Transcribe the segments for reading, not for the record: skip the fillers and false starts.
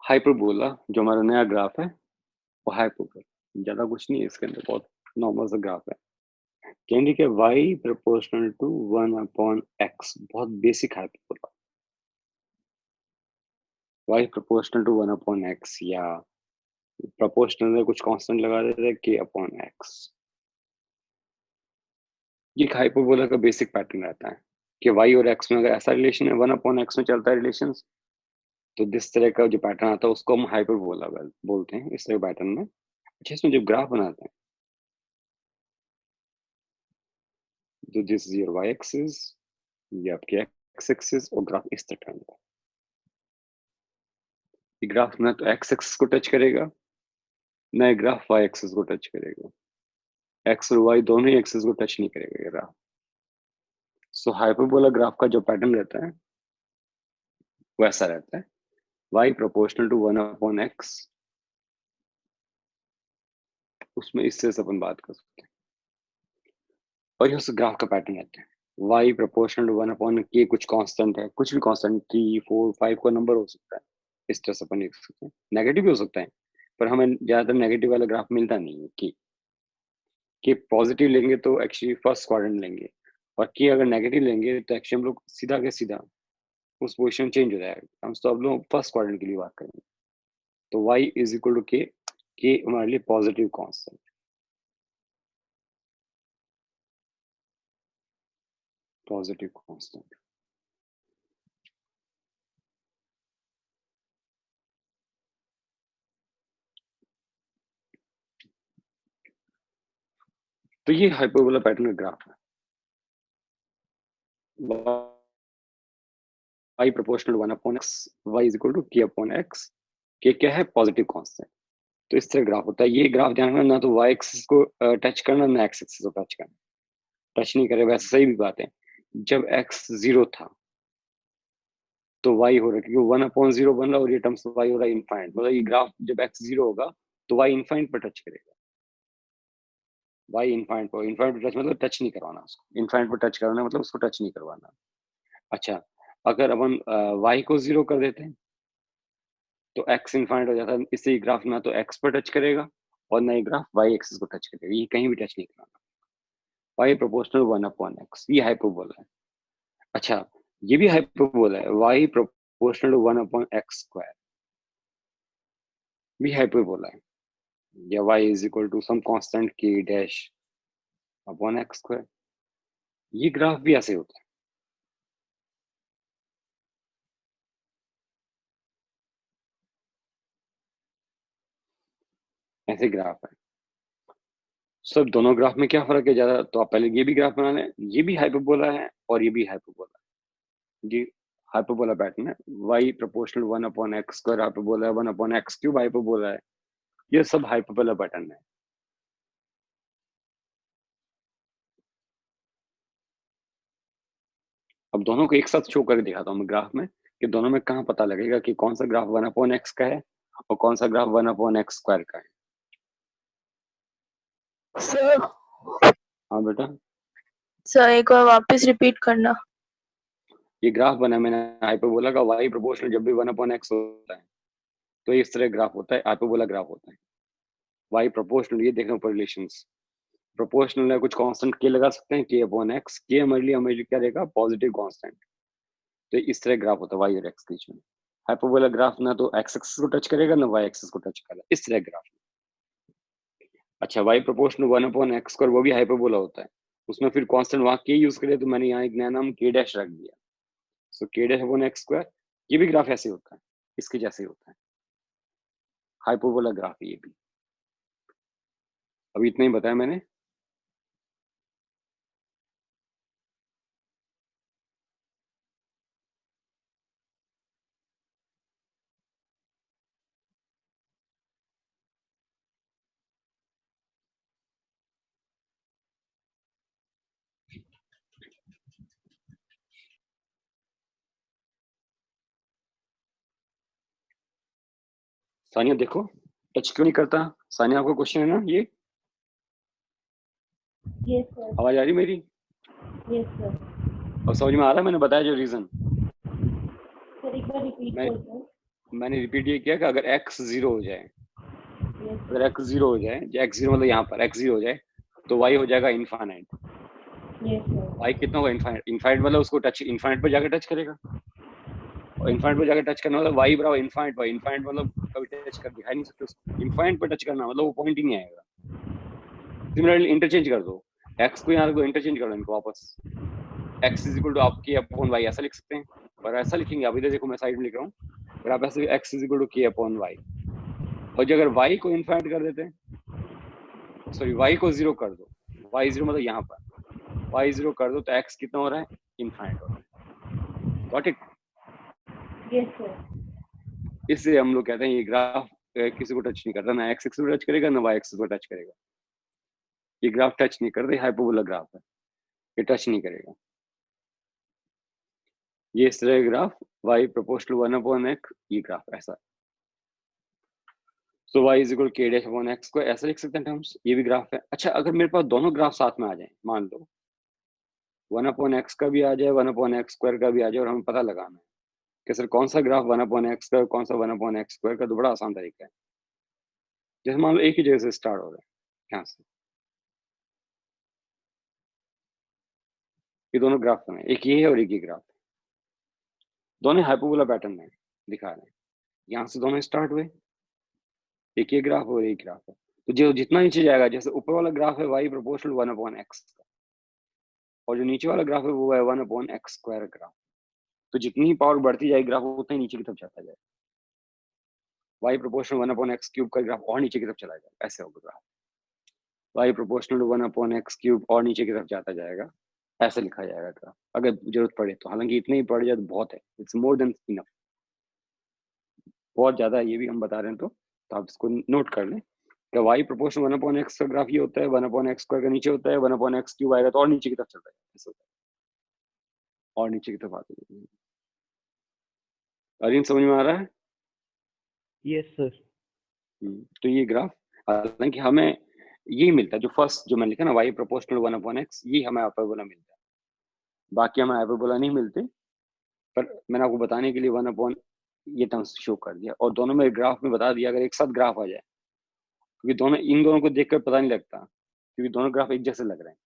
Hyperbola जो हमारा नया ग्राफ है वो हाइपरबोला, ज्यादा कुछ नहीं है इसके अंदर, बहुत नॉर्मल सा ग्राफ है। कहेंगे कि y प्रोपोर्शनल टू 1/x, बहुत basic hyperbola. y proportional to 1/x, या प्रोपोर्शनल में कुछ कांस्टेंट लगा देते हैं k/x। ये हाइपरबोला का बेसिक पैटर्न रहता है कि y और x में अगर ऐसा रिलेशन है, 1/x में चलता है रिलेशन, तो जिस तरह का जो पैटर्न आता है उसको हम हाइपरबोला बोलते हैं, इस तरह पैटर्न में। अच्छा, इसमें जब ग्राफ बनाते हैं तो this is your y axis, ये आपकी x एक्सिस, और ग्राफ इस तरह का। ये ग्राफ ना तो x एक्सिस को टच करेगा, ना ये ग्राफ y एक्सिस को टच करेगा। x और y दोनों ही एक्सिस को टच नहीं करेगा ये ग्राफ। सो हाइपरबोला ग्राफ का जो पैटर्न रहता है वैसा रहता है, y प्रोपोर्शनल टू 1/x। उसमें इससे अपन बात कर सकते हैं, और ये उस ग्राफ का पैटर्न रहता है y प्रोपोर्शनल टू 1/k, कुछ कांस्टेंट है, कुछ भी कांस्टेंट 3 4 5 का नंबर हो सकता है। इस तरह से अपन लिख सकते हैं, नेगेटिव भी हो सकता है, पर हमें ज्यादातर नेगेटिव वाला ग्राफ मिलता नहीं है। कि पॉजिटिव लेंगे तो एक्चुअली फर्स्ट क्वाड्रेंट लेंगे, और कि अगर नेगेटिव लेंगे तो एक्चुअली हम लोग सीधा के सीधा उस पोजीशन चेंज हो जाएगा। हम तो अब लोग फर्स्ट क्वाड्रेंट के लिए बात करेंगे। तो y इज इक्वल टू के हमारे लिए पॉजिटिव कांस्टेंट, पॉजिटिव कांस्टेंट। तो ये हाइपरबोला पैटर्न का ग्राफ है। y proportional 1/x, y is equal to k/x। K क्या है? Positive constant. तो इस तरह ग्राफ होता है। ये ग्राफ ध्यान में ना तो y एक्सिस को टच करना, ना x एक्सिस को टच करना। टच नहीं करे, वैसे सही भी बात है। जब x 0 था तो y हो रहा है, क्योंकि 1/0 बन रहा है, और ये टर्म्स y हो रहा है इनफाइनाइट। मतलब ये ग्राफ जब x 0 होगा तो y इनफाइनाइट पर टच करेगा। y इनफाइनाइट पर टच मतलब टच नहीं करवाना उसको। इनफाइनाइट पर टच करवाना मतलब उसको टच नहीं करवाना। अच्छा, अगर अपन y को 0 कर देते हैं तो x इनफाइनाइट हो जाता है। इससे ये ग्राफ ना तो x पर टच करेगा, और ना ये ग्राफ y एक्सिस को टच करेगा। ये कहीं भी टच नहीं कराना। y प्रोपोर्शनल 1/x, ये हाइपरबोला है। अच्छा, ये भी हाइपरबोला है, y प्रोपोर्शनल 1/x², भी हाइपरबोला है। या y is equal to some constant k dash upon x²। ये ग्राफ भी ऐसे होता है, ऐसे ग्राफ है। सब दोनों ग्राफ में क्या फर्क है ज्यादा? तो आप पहले ये भी ग्राफ बना लें, ये भी हाइपरबोला है और ये भी हाइपरबोला है। ये हाइपरबोला पैटर्न है। y प्रोपोर्शनल 1/x² हाइपरबोला है, 1/x³ हाइपरबोला है। ये सब हाइपरबोला पैटर्न है। अब दोनों को एक साथ शो करके दिखाता हूँ मैं ग्राफ में, कि दोनों में कहाँ पता लगेगा कि कौन सा ग्राफ 1/x का है और कौन सा ग्राफ 1/x² का है। सर हाँ बेटा, सर एक बार वापस रिपीट करना। ये ग्राफ बना मैंने हाइपरबोला का। y प्रोपोर्शनल जब भी 1/x होता है तो इस तरह ग्राफ होता है, हाइपरबोला ग्राफ होता है। y प्रोपोर्शनल, ये देखना ऊपर रिलेशंस। प्रोपोर्शनल है, कुछ कांस्टेंट k लगा सकते हैं, k/x। k हमारे लिए क्या रहेगा? Positive constant. तो इस तरह ग्राफ होता है y और x के बीच में। हाइपरबोला ग्राफ ना तो x एक्सिस को टच करेगा, ना y एक्सिस को टच करेगा, इस तरह ग्राफ। अच्छा, y प्रोपोर्शनल 1/x और वो भी हाइपरबोला होता है। उसमें फिर कांस्टेंट वहां k यूज करे, तो मैंने यहाँ एक नया नाम k डैश रख दिया। सो k डैश अपॉन x²। ये भी ग्राफ ऐसे होता है, इसके जैसे ही होता है। हाइपरबोला ग्राफ है ये भी। अभी इतना ही बताया मैंने। सानिया देखो, टच क्यों नहीं करता? सानिया, आपका क्वेश्चन है ना ये? Yes sir. आवाज आ रही मेरी? Yes sir. और समझ में आ रहा है मैंने बताया जो रीजन? सर एक बार रिपीट मैं कर दो। मैंने रिपीट ये किया कि अगर x 0 हो जाए, Yes. अगर x 0 हो जाए, x 0 मतलब यहाँ पर x 0 हो जाए तो y हो जाएगा इनफाइनाइट। Yes, sir. y कितना होगा इनफाइनाइट, इनफाइनाइट मतलब उसको टच इनफाइनाइट पर जाकर टच करेगा, और इनफाइनाइट पर जाकर टच करना मतलब y बराबर इनफाइनाइट पर, इनफाइनाइट मतलब कभी टच कर दिखा नहीं सकते उसको, इनफाइनाइट पर टच करना मतलब वो पॉइंट ही नहीं आएगा। सिमिलरली इंटरचेंज कर दो, x को यहाँ रख दो, इंटरचेंज कर दो इनको वापस, x इज इक्वल टू आप k अपॉन y ऐसा लिख सकते हैं, और ऐसा लिखेंगे आप, इधर देखो मैं साइड में लिख रहा हूँ, अगर आप ऐसे x is equal to k upon y, और जो अगर y को इनफाइनाइट कर देते हैं, सॉरी y को 0 कर दो, y 0 मतलब यहाँ पर y 0 कर दो तो x कितना हो रहा है, इनफाइनाइट हो रहा है। Got it? Yes, sir. इससे हम लोग कहते हैं ये ग्राफ किसी को टच नहीं करता, ना x एक्सिस को टच करेगा ना y एक्सिस को टच करेगा, ये ग्राफ टच नहीं करते, हाइपरबोला ग्राफ है, ये टच नहीं करेगा। ये इस तरह graph y proportional 1 upon x, ये ग्राफ ऐसा, सो y is equal k dash upon x को ऐसा लिख सकते हैं टर्म्स, ये भी ग्राफ है। अच्छा अगर मेरे पास दोनों ग्राफ साथ में आ जाए, मान लो 1 अपॉन x का भी आ जाए, 1 अपॉन x स्क्वायर का भी आ जाए, और हमें पता लगाना है कि सर कौन सा ग्राफ 1 अपॉन x का, कौन सा 1 अपॉन x स्क्वायर का, तो बड़ा आसान तरीका है। जैसे मान लो एक ही जगह से स्टार्ट हो रहा है, यहाँ से, ये दोनों ग्राफ हैं, एक ये है और एक ये ग्राफ, दोनों हाइपरबोला पैटर्न में दिखा रहे हैं, यहाँ से दोनों स्टार्ट हुए, एक ये ग्राफ और एक ग्राफ है, तो जो जितना नीचे जाएगा, जैसे ऊपर वाला ग्राफ है y प्रोपोर्शनल 1 अपॉन x का, और जो नीचे वाला ग्राफ है वो है 1 अपॉन x स्क्वायर ग्राफ, तो जितनी पावर बढ़ती जाएगी ग्राफ उतना ही नीचे की तरफ जाता जाएगा, y proportional 1 upon x cube का ग्राफ और नीचे की तरफ चला जाएगा, ऐसे होगा graph, y proportional 1 upon x cube और नीचे की तरफ जाता जाएगा, ऐसे लिखा जाएगा ग्राफ, अगर जरूरत पड़े तो, हालांकि इतने ही पड़ जाए तो बहुत है, इट्स मोर देन इनफ, बहुत ज्यादा है ये भी हम बता रहे हैं, तो आप इसको नोट कर लें कि y प्रोपोर्शनल 1 अपॉन x का ग्राफ ये होता है, 1 अपॉन x स्क्वायर का नीचे होता है, 1 अपॉन x क्यूब आएगा तो और नीचे की तरफ चलता है, ऐसे होता है, और नीचे की तरफ आते हैं। अरिन समझ में आ रहा है? Yes sir. तो ये ग्राफ, हालांकि हमें यही मिलता है, जो फर्स्ट जो मैंने लिखा ना y प्रोपोर्शनल 1 अपॉन x, ये हमें हाइपरबोला मिलता है, बाकी हमें हाइपरबोला नहीं मिलते, पर मैंने आपको बताने के लिए 1 अपॉन ये टर्म्स शो कर दिया, और दोनों में ग्राफ में बता दिया, अगर एक साथ ग्राफ आ जाए, क्योंकि दोनों इन दोनों को देखकर पता नहीं लगता, क्योंकि दोनों ग्राफ एक जैसे लग रहे हैं,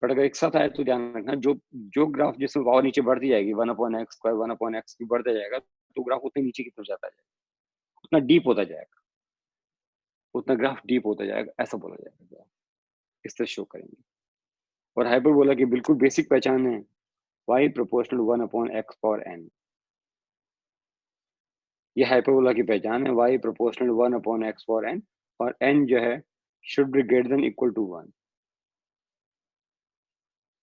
बट अगर एक साथ आए तो ध्यान रखना, जो जो ग्राफ जिसमें पावर नीचे बढ़ती जाएगी, 1 upon x square 1 upon x की बढ़ता जाएगा, तो ग्राफ उतने नीचे की तरफ जाता जाएगा, उतना डीप होता जाएगा, उतना ग्राफ डीप होता जाएगा, ऐसा बोला जाएगा ग्राफ, इस तरह शो करेंगे। और हाइपरबोला की बिल्कुल बेसिक पहचान है y proportional 1 upon x power n, ये हाइपरबोला की पहचान है, y proportional 1 upon x power n, और n जो है should be greater than equal to 1,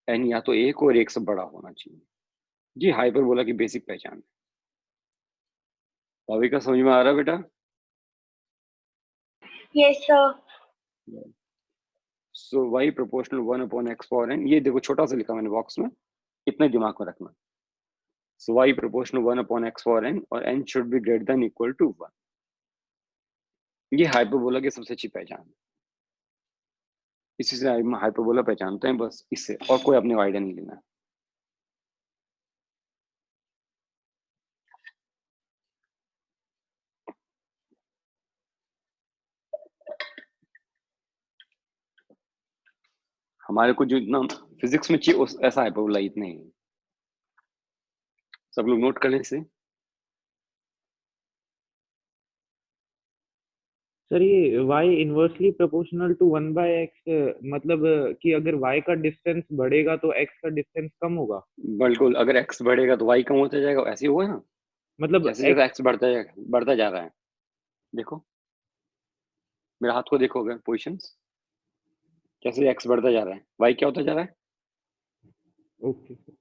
n या तो एक और एक से बड़ा होना चाहिए, ये हाइपरबोला की बेसिक पहचान है। भाविका समझ में आ रहा है बेटा? Yes, sir. सो y proportional 1 upon x power n, ये देखो छोटा सा लिखा मैंने बॉक्स में, इतना दिमाग में रखना, so y proportional 1 upon x power n, और n should be greater than equal to 1, ये हाइपरबोला की सबसे अच्छी पहचान है, इसी से हम हाइपरबोला पहचानते हैं, बस इससे, और कोई अपने आइडिया नहीं लेना। हमारे को जो इतना फिजिक्स में चाहिए ऐसा हाइपरबोला इतने ही, सब लोग नोट कर लें इसे। सर ये y inversely proportional to 1/x, मतलब कि अगर y का डिस्टेंस बढ़ेगा तो x का डिस्टेंस कम होगा। बिल्कुल, अगर x बढ़ेगा तो y कम होता जाएगा, ऐसे ही हुआ ना, मतलब जैसे x जैसे x बढ़ता जा रहा है, देखो मेरे हाथ को देखोगे पोजिशंस, जैसे x बढ़ता जा रहा है y क्या होता जा रहा है, ओके सर।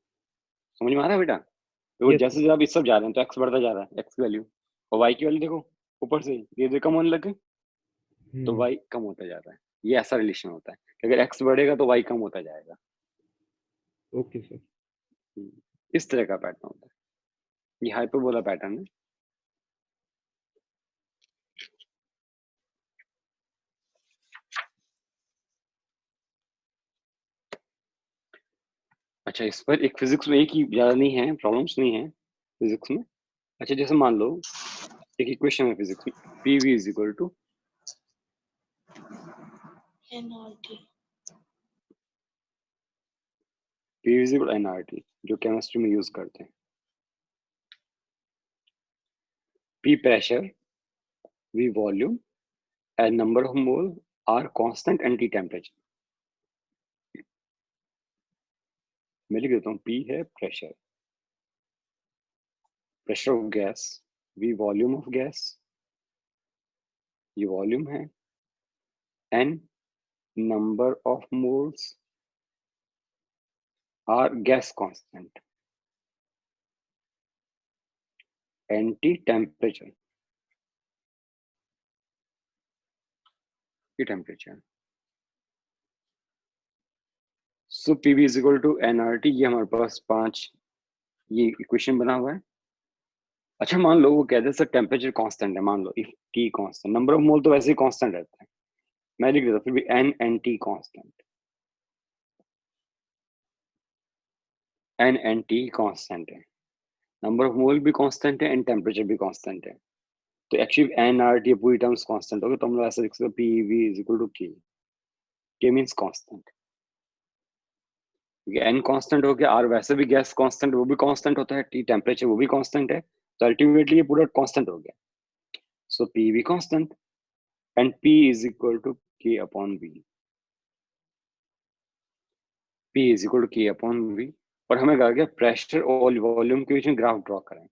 समझ में आ रहा है बेटा? देखो यस जैसे सर। जैसे आप इस सब जा रहे हैं तो x बढ़ता जा रहा है, x की वैल्यू, और y की वैल्यू देखो ऊपर से ये कम होने लगे, तो y कम होता जा रहा है, ये ऐसा रिलेशन होता है कि अगर x बढ़ेगा तो y कम होता जाएगा, ओके सर। इस तरह का पैटर्न होता है, ये हाइपरबोला पैटर्न है। अच्छा इस पर एक फिजिक्स में एक ही ज्यादा नहीं है, प्रॉब्लम्स नहीं है फिजिक्स में, अच्छा जैसे मान लो एक इक्वेशन है फिजिक्स में, PV is equal to nRT PV is equal nRT, जो केमिस्ट्री में यूज करते हैं। P pressure, V volume and number of mole are constant and T temperature। मैं लिख देता हूँ, P है pressure, pressure of gas, V volume of gas, ये वॉल्यूम है, N number of moles are gas constant, and T temperature, T temperature। So PV is equal to nRT, ये हमारे पास 5 ये इक्वेशन बना हुआ है। अच्छा मान लो वो कहते हैं सर टेम्परेचर कांस्टेंट है, मान लो if T constant, number of mole तो वैसे ही कांस्टेंट रहता है, मैं लिख देता फिर भी N and T constant, N and T constant है, नंबर ऑफ मोल भी कांस्टेंट है एंड टेम्परेचर भी कांस्टेंट है, तो एक्चुअली nRT पूरी टर्म्स कांस्टेंट हो गए, तो हम लोग ऐसे लिख सकते PV is equal to K means constant, क्योंकि n कांस्टेंट हो गया, R वैसे भी गैस कांस्टेंट वो भी कांस्टेंट होता है, T टेम्परेचर वो भी कांस्टेंट है, तो अल्टीमेटली ये पूरा कांस्टेंट हो गया। So PV constant and P is equal to K upon V, P is equal to K upon V, और हमें कहा गया प्रेशर और वॉल्यूम के बीच में ग्राफ ड्रॉ करें।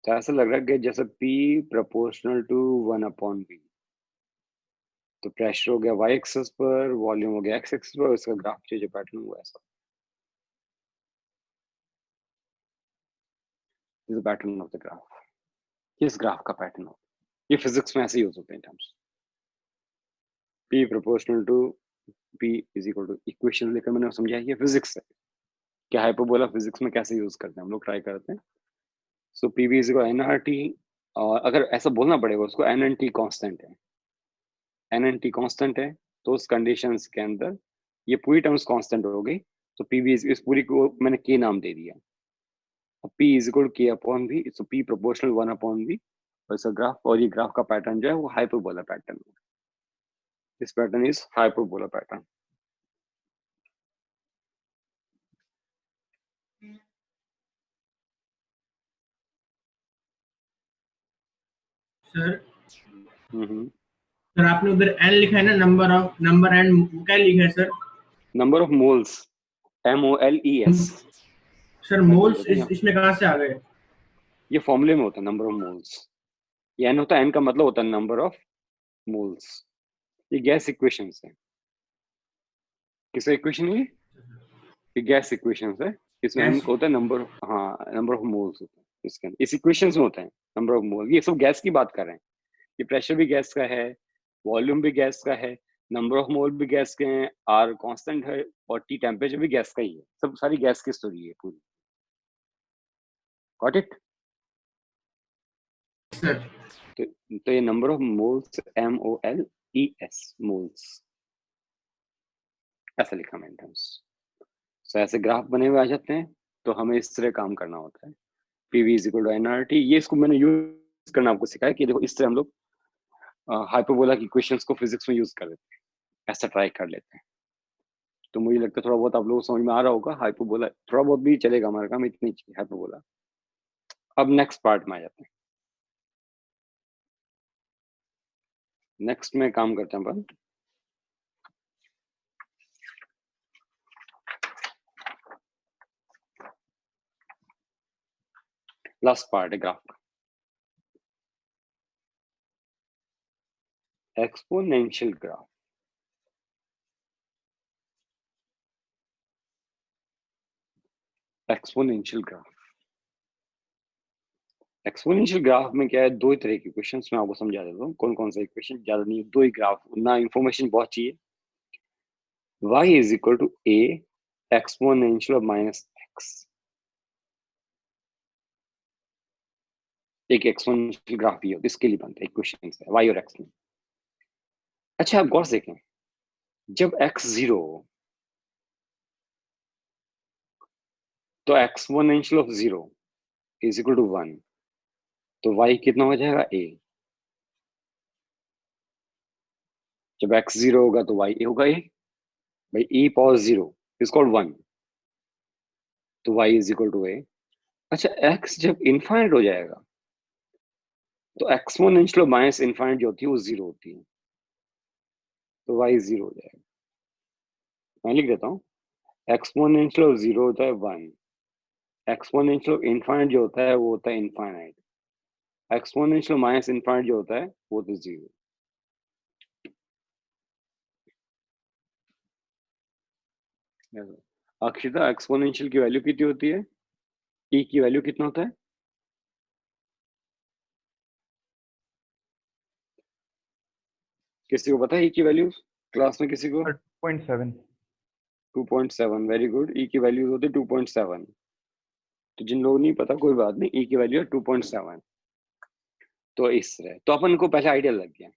तो ऐसा लग रहा है कि जैसे P proportional to 1 upon V, तो प्रेशर हो गया y एक्सिस पर, वॉल्यूम हो गया x एक्सिस पर, इसका ग्राफ जो पैटर्न हुआ ऐसा, this pattern of the graph, किस ग्राफ का पैटर्न हो, ये फिजिक्स में ऐसे यूज होते हैं terms. P proportional to P is equal to, equation लेकर मैंने समझाया ये फिजिक्स है, क्या हाइपरबोला फिजिक्स में कैसे यूज करते हैं हम लोग, ट्राई करते हैं। सो PV इज इक्वल nRT, और अगर ऐसा बोलना पड़ेगा उसको N एंड T कांस्टेंट है, N एंड T कांस्टेंट है, तो उस कंडीशंस के अंदर ये पूरी टर्म्स कांस्टेंट हो गई, तो PV इस पूरी को मैंने K नाम दे दिया, P is equal K upon V, so P proportional 1 upon V, और इसका ग्राफ, और ये ग्राफ का पैटर्न जो है वो hyperbola pattern, this pattern is hyperbola pattern. Sir hmm, आपने उधर एन लिखा है ना, नंबर एंड क्या लिखा है sir? Number of moles, MOLES। Sir moles इसमें कहाँ से आ गए? ये फॉर्मूले में होता है नंबर ऑफ मोल्स, ये n होता है, n का मतलब होता है नंबर ऑफ मोल्स, ये गैस इक्वेशंस है, किसका इक्वेशन है ये गैस इक्वेशंस है, इसमें n होता है नंबर, हाँ नंबर ऑफ मोल्स होता है इसके अंदर, इस इक्वेशंस में होता है नंबर ऑफ मोल, ये सब गैस की बात कर रहे हैं, ये प्रेशर भी गैस का है, वॉल्यूम भी गैस का है, नंबर ऑफ मोल भी गैस के हैं, R कांस्टेंट है, और T टेम्परेचर भी गैस का ही है, सब सारी गैस की स्टोरी है पूरी, गॉट इट। सर तो ये number of moles MOLES moles, ऐसा लिखा मैंने टर्म्स। सो ऐसे ग्राफ बने हुए आ जाते हैं, तो हमें इस तरह काम करना होता है, PV is equal to nRT, ये इसको मैंने यूज करना आपको सिखाया कि देखो इस तरह हम लोग हाइपरबोला की इक्वेशंस को फिजिक्स में यूज कर लेते हैं, ऐसा ट्राई कर लेते हैं, तो मुझे लगता है थोड़ा बहुत आप लोगों को समझ में आ रहा होगा, हाइपरबोला थोड़ा बहुत भी चलेगा, हमारा काम इतनी चाहिए हाइपरबोला। अब नेक्स्ट पार्ट में आ जाते हैं, नेक्स्ट में काम करते हैं अपन लास्ट पार्ट है ग्राफ का, exponential graph. Exponential graph, exponential graph में क्या है, दो ही तरह के क्वेश्चंस मैं आपको समझा देता हूँ, कौन कौन सा इक्वेशन, ज्यादा नहीं, दो ही ग्राफ, ना इंफॉर्मेशन बहुत चाहिए। y is equal to a exponential of minus x, एक एक्सपोनेंशियल ग्राफ ही हो, इसके लिए बनता है इक्वेशन है y और x में। अच्छा आप गौर से देखें, जब x 0 हो तो exponential of 0 is equal to 1, तो y कितना हो जाएगा a। जब x 0 होगा तो y होगा a। भाई e पावर 0 इज कॉल्ड 1, तो y is equal to a। अच्छा x जब इनफाइनाइट हो जाएगा तो एक्सपोनेंशियल माइनस इनफाइनाइट जो होती है वो 0 होती है, तो y 0 हो जाएगा। मैं लिख देता हूँ, एक्सपोनेंशियल 0 होता है 1, एक्सपोनेंशियल इनफाइनाइट जो होता है वो होता है इनफाइनाइट, एक्सपोनेंशियल माइनस इनफाइनाइट जो होता है वो तो 0। अक्षिता एक्सपोनेंशियल की वैल्यू कितनी होती है, e की वैल्यू कितना होता है? किसी को पता है e की वैल्यू क्लास में? किसी को? 2.7। 2.7, वेरी गुड। e की वैल्यू होती है 2.7। तो जिन लोगों नहीं पता कोई बात नहीं, e की वैल्यू है 2.7। तो इस तरह तो अपन को पहले आइडिया लग गया।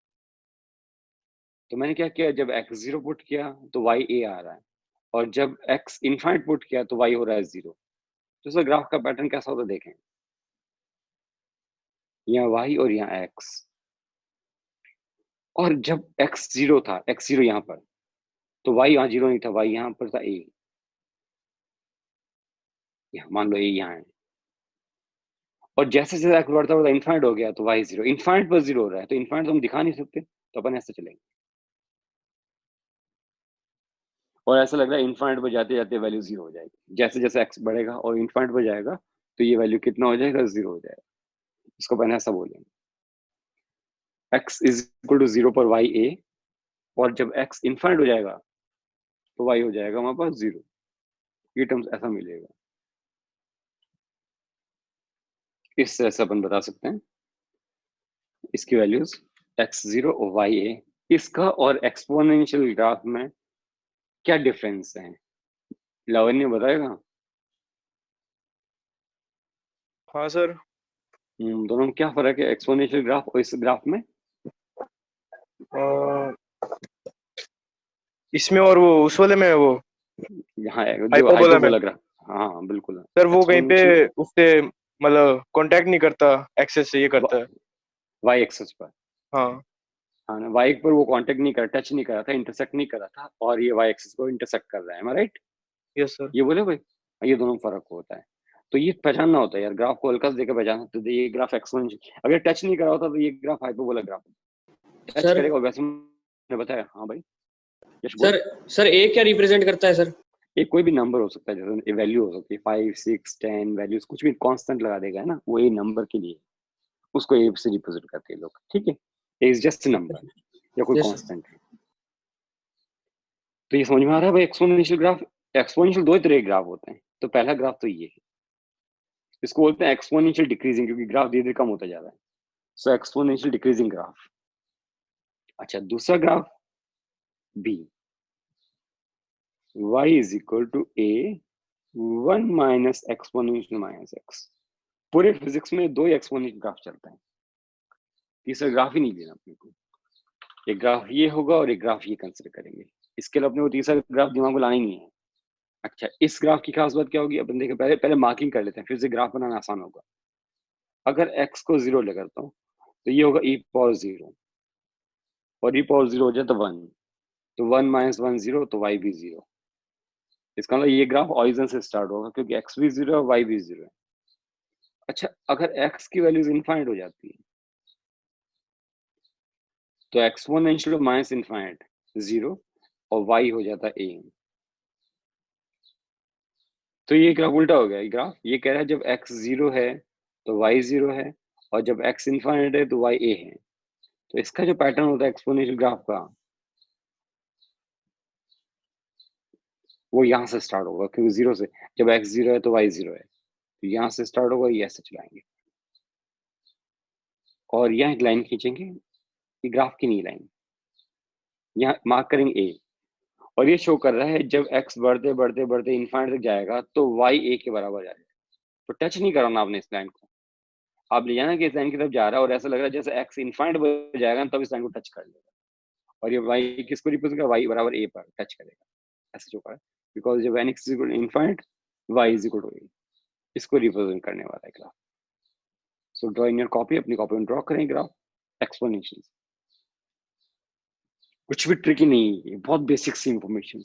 तो मैंने क्या किया, जब x 0 पुट किया तो y a आ रहा है, और जब x इनफाइनाइट पुट किया तो y हो रहा है 0। तो इसका ग्राफ का पैटर्न कैसा होता है देखें, यहाँ y और यहाँ x, और जब x 0 था, x 0 यहाँ पर, तो y यहाँ 0 नहीं था, y यहाँ पर था a। यहाँ मान लो a यहाँ है, और जैसे जैसे x बढ़ता बढ़ता इनफाइनाइट हो गया तो y 0, इनफाइनाइट पर 0 हो रहा है, तो इनफाइनाइट तो हम दिखा नहीं सकते, तो अपन ऐसे चलेंगे। और ऐसा लग रहा है इनफाइनाइट पर जाते जाते वैल्यू 0 हो जाएगी, जैसे जैसे x बढ़ेगा और इनफाइनाइट पर जाएगा तो ये वैल्यू कितना हो जाएगा, 0 हो जाएगा। इसको अपन ऐसा बोलेंगे, x इज इक्वल टू 0 पर y a, और जब x इनफाइनाइट हो जाएगा तो y हो जाएगा हमारे पास 0। ये टर्म्स ऐसा मिलेगा। इस तरह से अपन बता सकते हैं इसकी वैल्यूज x0 और y a। इसका और एक्सपोनेंशियल ग्राफ में क्या डिफरेंस है, लावण्य बताएगा? हाँ सर। दोनों में क्या फर्क है, एक्सपोनेंशियल ग्राफ और इस ग्राफ में? अ, इसमें और वो उस वाले में वो यहाँ है जो हाइपरबोला में हाइपरबोला ग्राफ। हाँ बिल्कुल सर, वो कहीं पे एक्सपोनेंशियल उससे मतलब कांटेक्ट नहीं करता, एक्सेस से ये करता है। y एक्सेस पर, हाँ हाँ ना, y पर वो कांटेक्ट नहीं कर, टच नहीं कर रहा था, इंटरसेक्ट नहीं कर रहा था, और ये y एक्सेस को इंटरसेक्ट कर रहा है, राइट? Yes sir. ये बोले भाई, ये दोनों फर्क होता है। तो ये पहचानना होता है यार, ग्राफ को हल्का से देकर पहचान सकते थे, ये ग्राफ एक्सपोनेंशियल अगर टच नहीं करा होता तो ये graph hyperbola graph touch sir करेगा। और वैसे मैंने बताया, हाँ भाई यश बोल। सर ए क्या रिप्रेजेंट करता है सर? एक कोई भी नंबर हो सकता है, जैसे वैल्यू हो सकती है 5 6 10 वैल्यूज, कुछ भी कांस्टेंट लगा देगा है ना, वो ए नंबर के लिए, उसको ए से रिप्रेजेंट करते हैं लोग, ठीक है? ए इज जस्ट नंबर या कोई यस कांस्टेंट है। तो ये समझ में आ रहा है भाई, एक्सपोनेंशियल ग्राफ, एक्सपोनेंशियल दो तरह के ग्राफ होते हैं। तो पहला ग्राफ तो ये है, इसको बोलते हैं एक्सपोनेंशियल डिक्रीजिंग, क्योंकि ग्राफ धीरे धीरे कम होता जा रहा है, सो एक्सपोनेंशियल डिक्रीजिंग ग्राफ। अच्छा दूसरा graph B, y is equal to a 1 minus exponential minus x। पूरे फिजिक्स में दो ही एक्सपोनेंशियल ग्राफ चलता है, तीसरा ग्राफ ही नहीं लेना अपने को। एक ग्राफ ये होगा और एक ग्राफ ये कंसिडर करेंगे, इसके लिए अपने को तीसरा ग्राफ दिमाग में लाना ही नहीं है। अच्छा इस ग्राफ की खास बात क्या होगी, अपन देखें, पहले पहले मार्किंग कर लेते हैं, फिर से ग्राफ बनाना आसान होगा। अगर x को 0 ले करता हूँ तो ये होगा e पावर 0, और e पावर 0 हो जाए तो 1, तो 1 माइनस 1 0, तो y भी 0। इसका मतलब ये ग्राफ ऑरिजिन से स्टार्ट होगा, क्योंकि x भी 0 है, y भी 0 है। अच्छा अगर x की वैल्यूज इनफाइनाइट हो जाती है तो एक्सपोनेंशियल माइनस इनफाइनाइट 0 और y हो जाता है a। तो ये ग्राफ उल्टा हो गया, ये ग्राफ ये कह रहा है जब x 0 है तो y 0 है, और जब x इनफाइनाइट है तो y a है। तो इसका जो पैटर्न होता है एक्सपोनेंशियल ग्राफ का, वो यहाँ से स्टार्ट होगा, क्योंकि 0 से, जब x 0 है तो y 0 है, तो यहाँ से स्टार्ट होगा, ये ऐसे चलाएंगे और यहाँ एक लाइन खींचेंगे, ये ग्राफ की नहीं लाइन, यहाँ मार्क करेंगे a, और ये शो कर रहा है जब x बढ़ते बढ़ते बढ़ते इनफाइनाइट तक जाएगा तो y a के बराबर जाएगा। तो टच नहीं कराना आपने इस लाइन को, आप ले जाना कि इस लाइन की तरफ जा रहा है, और ऐसा लग रहा है जैसे x इनफाइनाइट पर जाएगा तब इस लाइन को टच कर लेगा, और ये y किसको रिप्रेजेंट करेगा, y बराबर a पर टच करेगा, ऐसे शो कर, बिकॉज जब n is equal to infinite y is equal to a, इसको रिप्रेजेंट करने वाला है graph. So draw in your copy, अपनी कॉपी में ड्रॉ करें ग्राफ एक्सपोनेंशियल। कुछ भी ट्रिकी नहीं है, बहुत बेसिक सी इंफॉर्मेशन।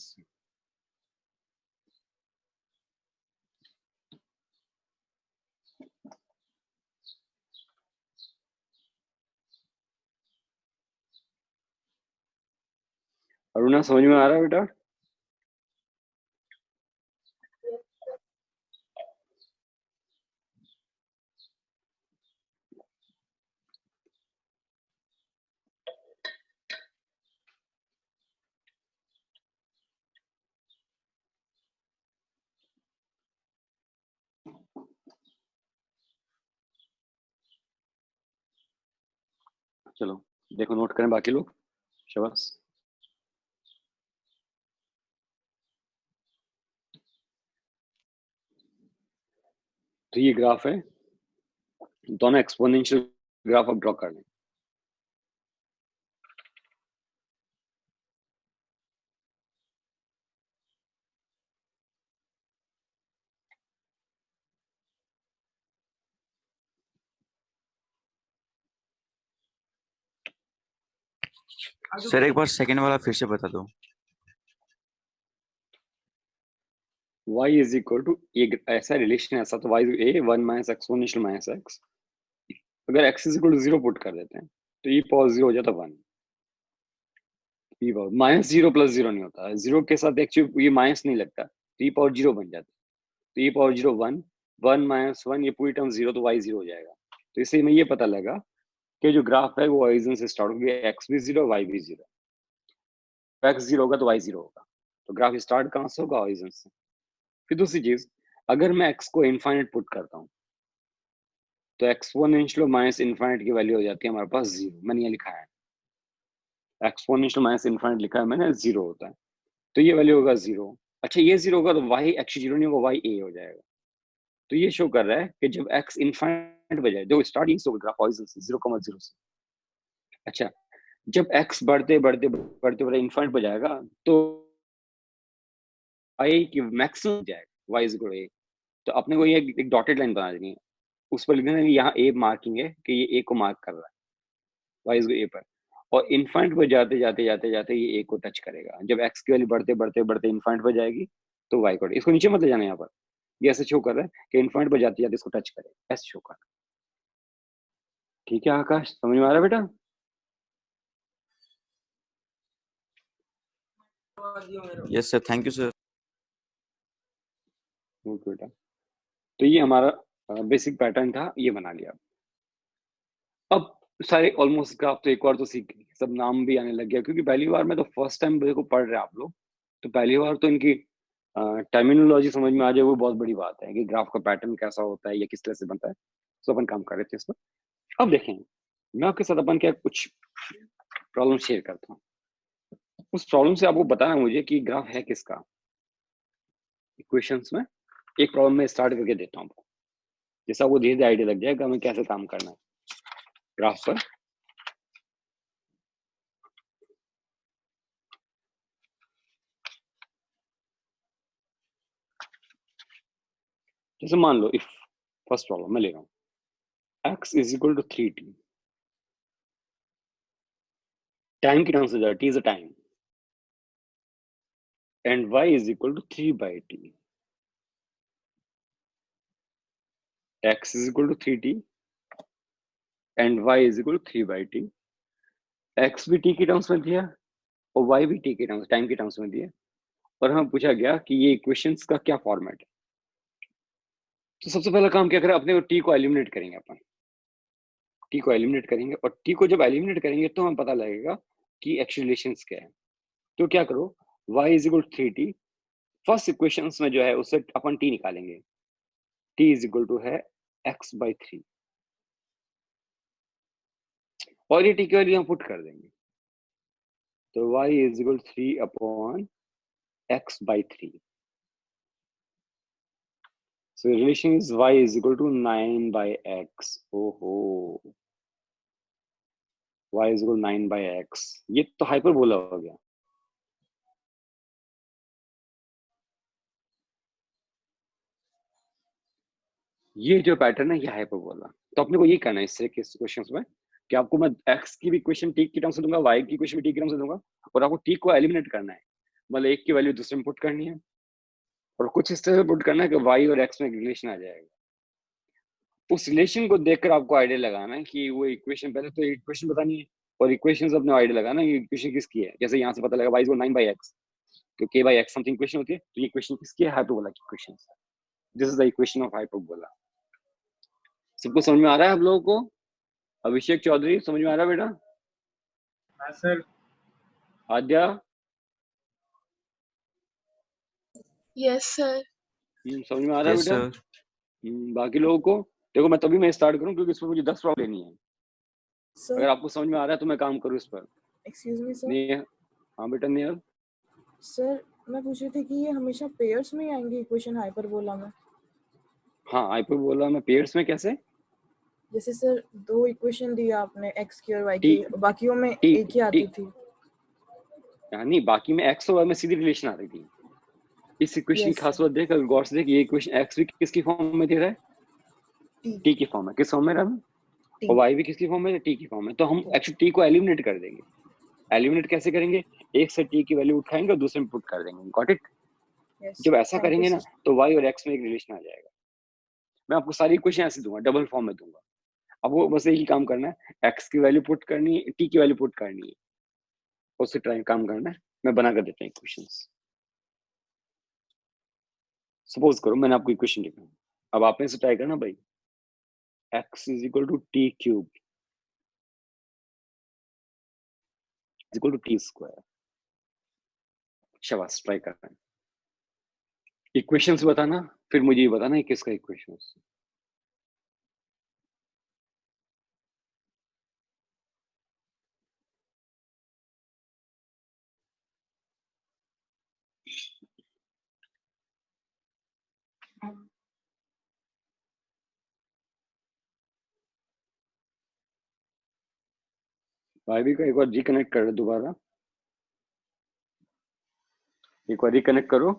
अरुणा समझ में आ रहा है बेटा? चलो देखो, नोट करें बाकी लोग। शाबाश। तो ये ग्राफ है, दोनों एक्सपोनेंशियल ग्राफ अब ड्रॉ कर लें। सर एक बार सेकंड वाला फिर से बता दो। y इज इक्वल टू, ये ऐसा रिलेशन ऐसा, तो y a 1 minus exponential minus x। अगर x is equal to 0 put कर देते हैं तो ये पावर 0 हो जाता 1। e पावर माइनस 0 प्लस 0 नहीं होता, 0 के साथ एक्चुअली ये माइनस नहीं लगता, तो e पावर 0 बन जाता। तो e पावर 0 1, 1 माइनस 1, ये पूरी टर्म 0, तो y 0 हो जाएगा। तो इससे हमें ये पता लगा कि जो ग्राफ है वो ओरिजिन से स्टार्ट हो गया, x भी 0 y भी 0। x 0 होगा तो y 0 होगा, तो ग्राफ स्टार्ट कहाँ से होगा? ओरिजिन से। फिर दूसरी चीज, अगर मैं x को इनफाइनाइट पुट करता हूँ तो एक्सपोनेंशियल माइनस इनफाइनाइट की वैल्यू हो जाती है हमारे पास 0। मैंने ये लिखा है, एक्सपोनेंशियल माइनस इनफाइनाइट लिखा है मैंने, 0 होता है, तो ये वैल्यू होगा 0। अच्छा, ये 0 होगा तो y एक्चुअली 0 नहीं होगा, y a हो जाएगा। तो ये शो कर रहा है कि जब x इनफाइनाइट पे जाए, जो स्टार्टिंग से होगा ग्राफ ओरिजिन से 0,0 से। अच्छा, जब x बढ़ते बढ़ते बढ़ते बढ़ते इनफाइनाइट पे जाएगा तो y की मैक्सिमम जाएगा, y is equal to a। तो अपने को ये एक डॉटेड लाइन बना देनी है, उस पर लिखना है यहाँ a मार्किंग है कि ये a को मार्क कर रहा है, y इज a पर। और इनफाइनाइट पे जाते जाते जाते जाते ये a को टच करेगा। जब x की वैल्यू बढ़ते बढ़ते बढ़ते इनफाइनाइट पे जाएगी तो y को, इसको नीचे मत ले जाना, यहाँ पर ये ऐसे शो कर रहा है कि इनफाइनाइट पे जाते जाते इसको टच करे, ऐसे शो कर रहा है। ठीक है आकाश, समझ में आ रहा है बेटा? Yes sir, thank you sir. Okay बेटा, तो ये हमारा बेसिक पैटर्न था, ये बना लिया। अब सारे ऑलमोस्ट ग्राफ तो एक बार तो सीख गए, सब नाम भी आने लग गया, क्योंकि पहली बार में तो फर्स्ट टाइम को पढ़ रहे हैं आप लोग, तो पहली बार तो इनकी टर्मिनोलॉजी समझ में आ जाए, वो बहुत बड़ी बात है कि ग्राफ का पैटर्न कैसा होता है या किस तरह से बनता है। तो अपन काम कर रहे थे इस पर। अब देखें, मैं आपके साथ अपन क्या कुछ प्रॉब्लम शेयर करता हूँ, उस प्रॉब्लम से आपको बताना मुझे कि ग्राफ है किसका। इक्वेशंस में एक प्रॉब्लम में स्टार्ट करके देता हूँ आपको, जैसा आपको धीरे धीरे आइडिया लग जाएगा हमें कैसे काम करना है ग्राफ पर। जैसे मान लो, इफ फर्स्ट प्रॉब्लम मैं ले रहा हूँ x is equal to 3t, time की टर्म्स में t is a time, and y is equal to 3/t। x is equal to 3t and y is equal to 3/t। x भी t की terms में दिया और y भी t की terms, time की टर्म्स में दिया, और हमें पूछा गया कि ये इक्वेशंस का क्या फॉर्मेट है। तो सबसे पहला काम क्या करें, अपने t को एलिमिनेट करेंगे। अपन t को एलिमिनेट करेंगे, और t को जब एलिमिनेट करेंगे तो हमें पता लगेगा कि एक्चुअल रिलेशंस क्या है। तो क्या करो, y is equal to 3t, first equations में जो है उससे अपन t निकालेंगे, t इज इक्वल टू है x/3, और ये t की वैल्यू हम पुट कर देंगे, तो y is equal 3/x/3। So relation is y is equal to 9/x. ओहो, y is equal 9/x, ये तो हाइपरबोला हो गया। ये जो पैटर्न है ये हाइपरबोला। तो अपने को ये करना है इससे क्वेश्चंस में कि आपको मैं एक्स की भी इक्वेशन टी की टर्म से दूंगा, वाई की इक्वेशन भी टी की टर्म से दूंगा, और आपको टी को एलिमिनेट करना है, मतलब एक की वैल्यू दूसरे में पुट करनी है, और कुछ इस तरह से पुट करना है कि वाई और एक्स में रिलेशन आ जाएगा। उस रिलेशन को देखकर आपको आइडिया लगाना है कि वो इक्वेशन, पहले तो इक्वेशन बतानी है और इक्वेशन अपने आइडिया लगाना है ये इक्वेशन किसकी है। जैसे यहाँ से पता लगा वाई इज 9/x, तो k by x something equation होती है, तो ये इक्वेशन किसकी है? हाइपरबोला की equation. This is the equation of hyperbola. सबको समझ में आ रहा है आप लोगों को? अभिषेक चौधरी समझ में आ रहा है बेटा? हाँ सर। आद्या? Yes, sir. समझ में आ रहा है यस बेटा? सर। बाकी लोगों को देखो, मैं तभी मैं स्टार्ट करूं क्योंकि इसमें मुझे 10 प्रॉब्लम लेनी है। सर अगर आपको समझ में आ रहा है तो मैं काम करूं इस पर। Excuse me sir. नहीं, हाँ बेटा नियर। सर मैं पूछ रही थी कि ये हमेशा पेयर्स में ही आएंगे इक्वेशन हाइपरबोला में? हाँ हाइपरबोला में पेयर्स में कैसे? जैसे सर दो इक्वेशन दिया आपने एक्स की और वाई टी की, बाकियों में टी एक ही आती थी। नहीं, बाकी में एक्स और वाई में सीधी रिलेशन आ रही थी। इस इक्वेशन की Yes, खास sir. बात देख, अगर गौर से देख, ये इक्वेशन एक्स भी किसकी फॉर्म में दे रहा है? टी टी की फॉर्म में। किस फॉर्म में रहा है? टी और वाई भी किसकी फॉर्म में है? टी की फॉर्म में। तो हम एक्चुअली टी को एलिमिनेट कर देंगे। एलिमिनेट कैसे करेंगे? एक से टी की वैल्यू उठाएंगे और दूसरे में पुट कर देंगे। Got it? यस जब ऐसा थैंक यू करेंगे ना सर। तो वाई और एक्स में एक रिलेशन आ जाएगा। मैं आपको सारी इक्वेशन ऐसे दूंगा, डबल फॉर्म में दूंगा। अब वो बस यही काम करना है, एक्स की वैल्यू पुट करनी है, टी की वैल्यू पुट करनी है, उससे ट्राई काम करना है। मैं बना कर देता हूँ इक्वेशंस। सपोज करो मैंने आपको इक्वेशन लिखा, अब आपने इसे ट्राई करना भाई। x is equal to T cube is equal to T square. शाबाश, ट्राई करना है। इक्वेशंस बताना, फिर मुझे ये बताना है किसका इक्वेशन है। भाई का एक बार रिकनेक्ट कर दोबारा, एक बार रिकनेक्ट करो।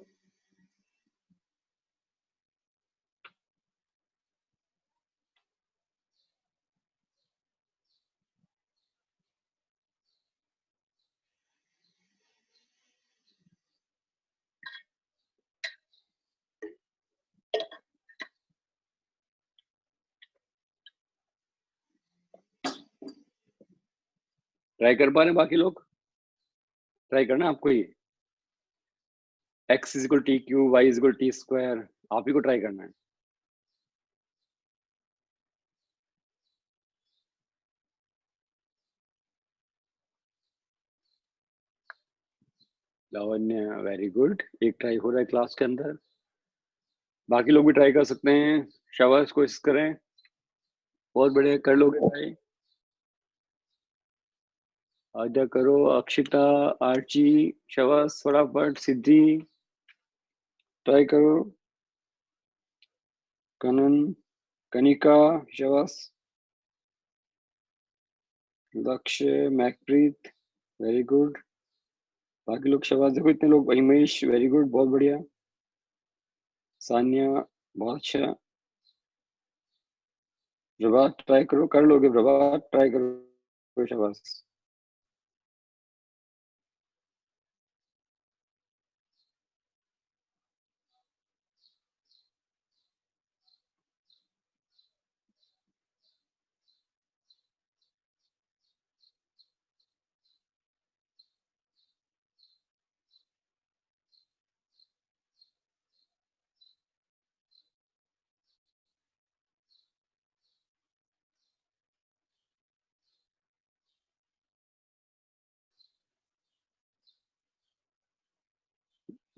ट्राई कर पा रहे हैं बाकी लोग? ट्राई करना आपको ये x is equal T cube, y is equal T square, आप ही को ट्राई करना है। लावण्य वेरी गुड, एक ट्राई हो रहा है क्लास के अंदर। बाकी लोग भी ट्राई कर सकते हैं, शाबाश, कोशिश करें, बहुत बढ़िया, कर लोगे ट्राई। आजा करो, अक्षिता, आर्ची, शाबाश, फटाफट, सिद्धि ट्राई करो, कनन, कनिका, शाबाश, लक्ष्य, मैकप्रीत, वेरी गुड। बाकी लोग शाबाश, देखो इतने लोग, हिमेश वेरी गुड, बहुत बढ़िया, सान्या बहुत अच्छा, प्रभात ट्राई करो, कर लोगे प्रभात, ट्राई करो, शाबाश।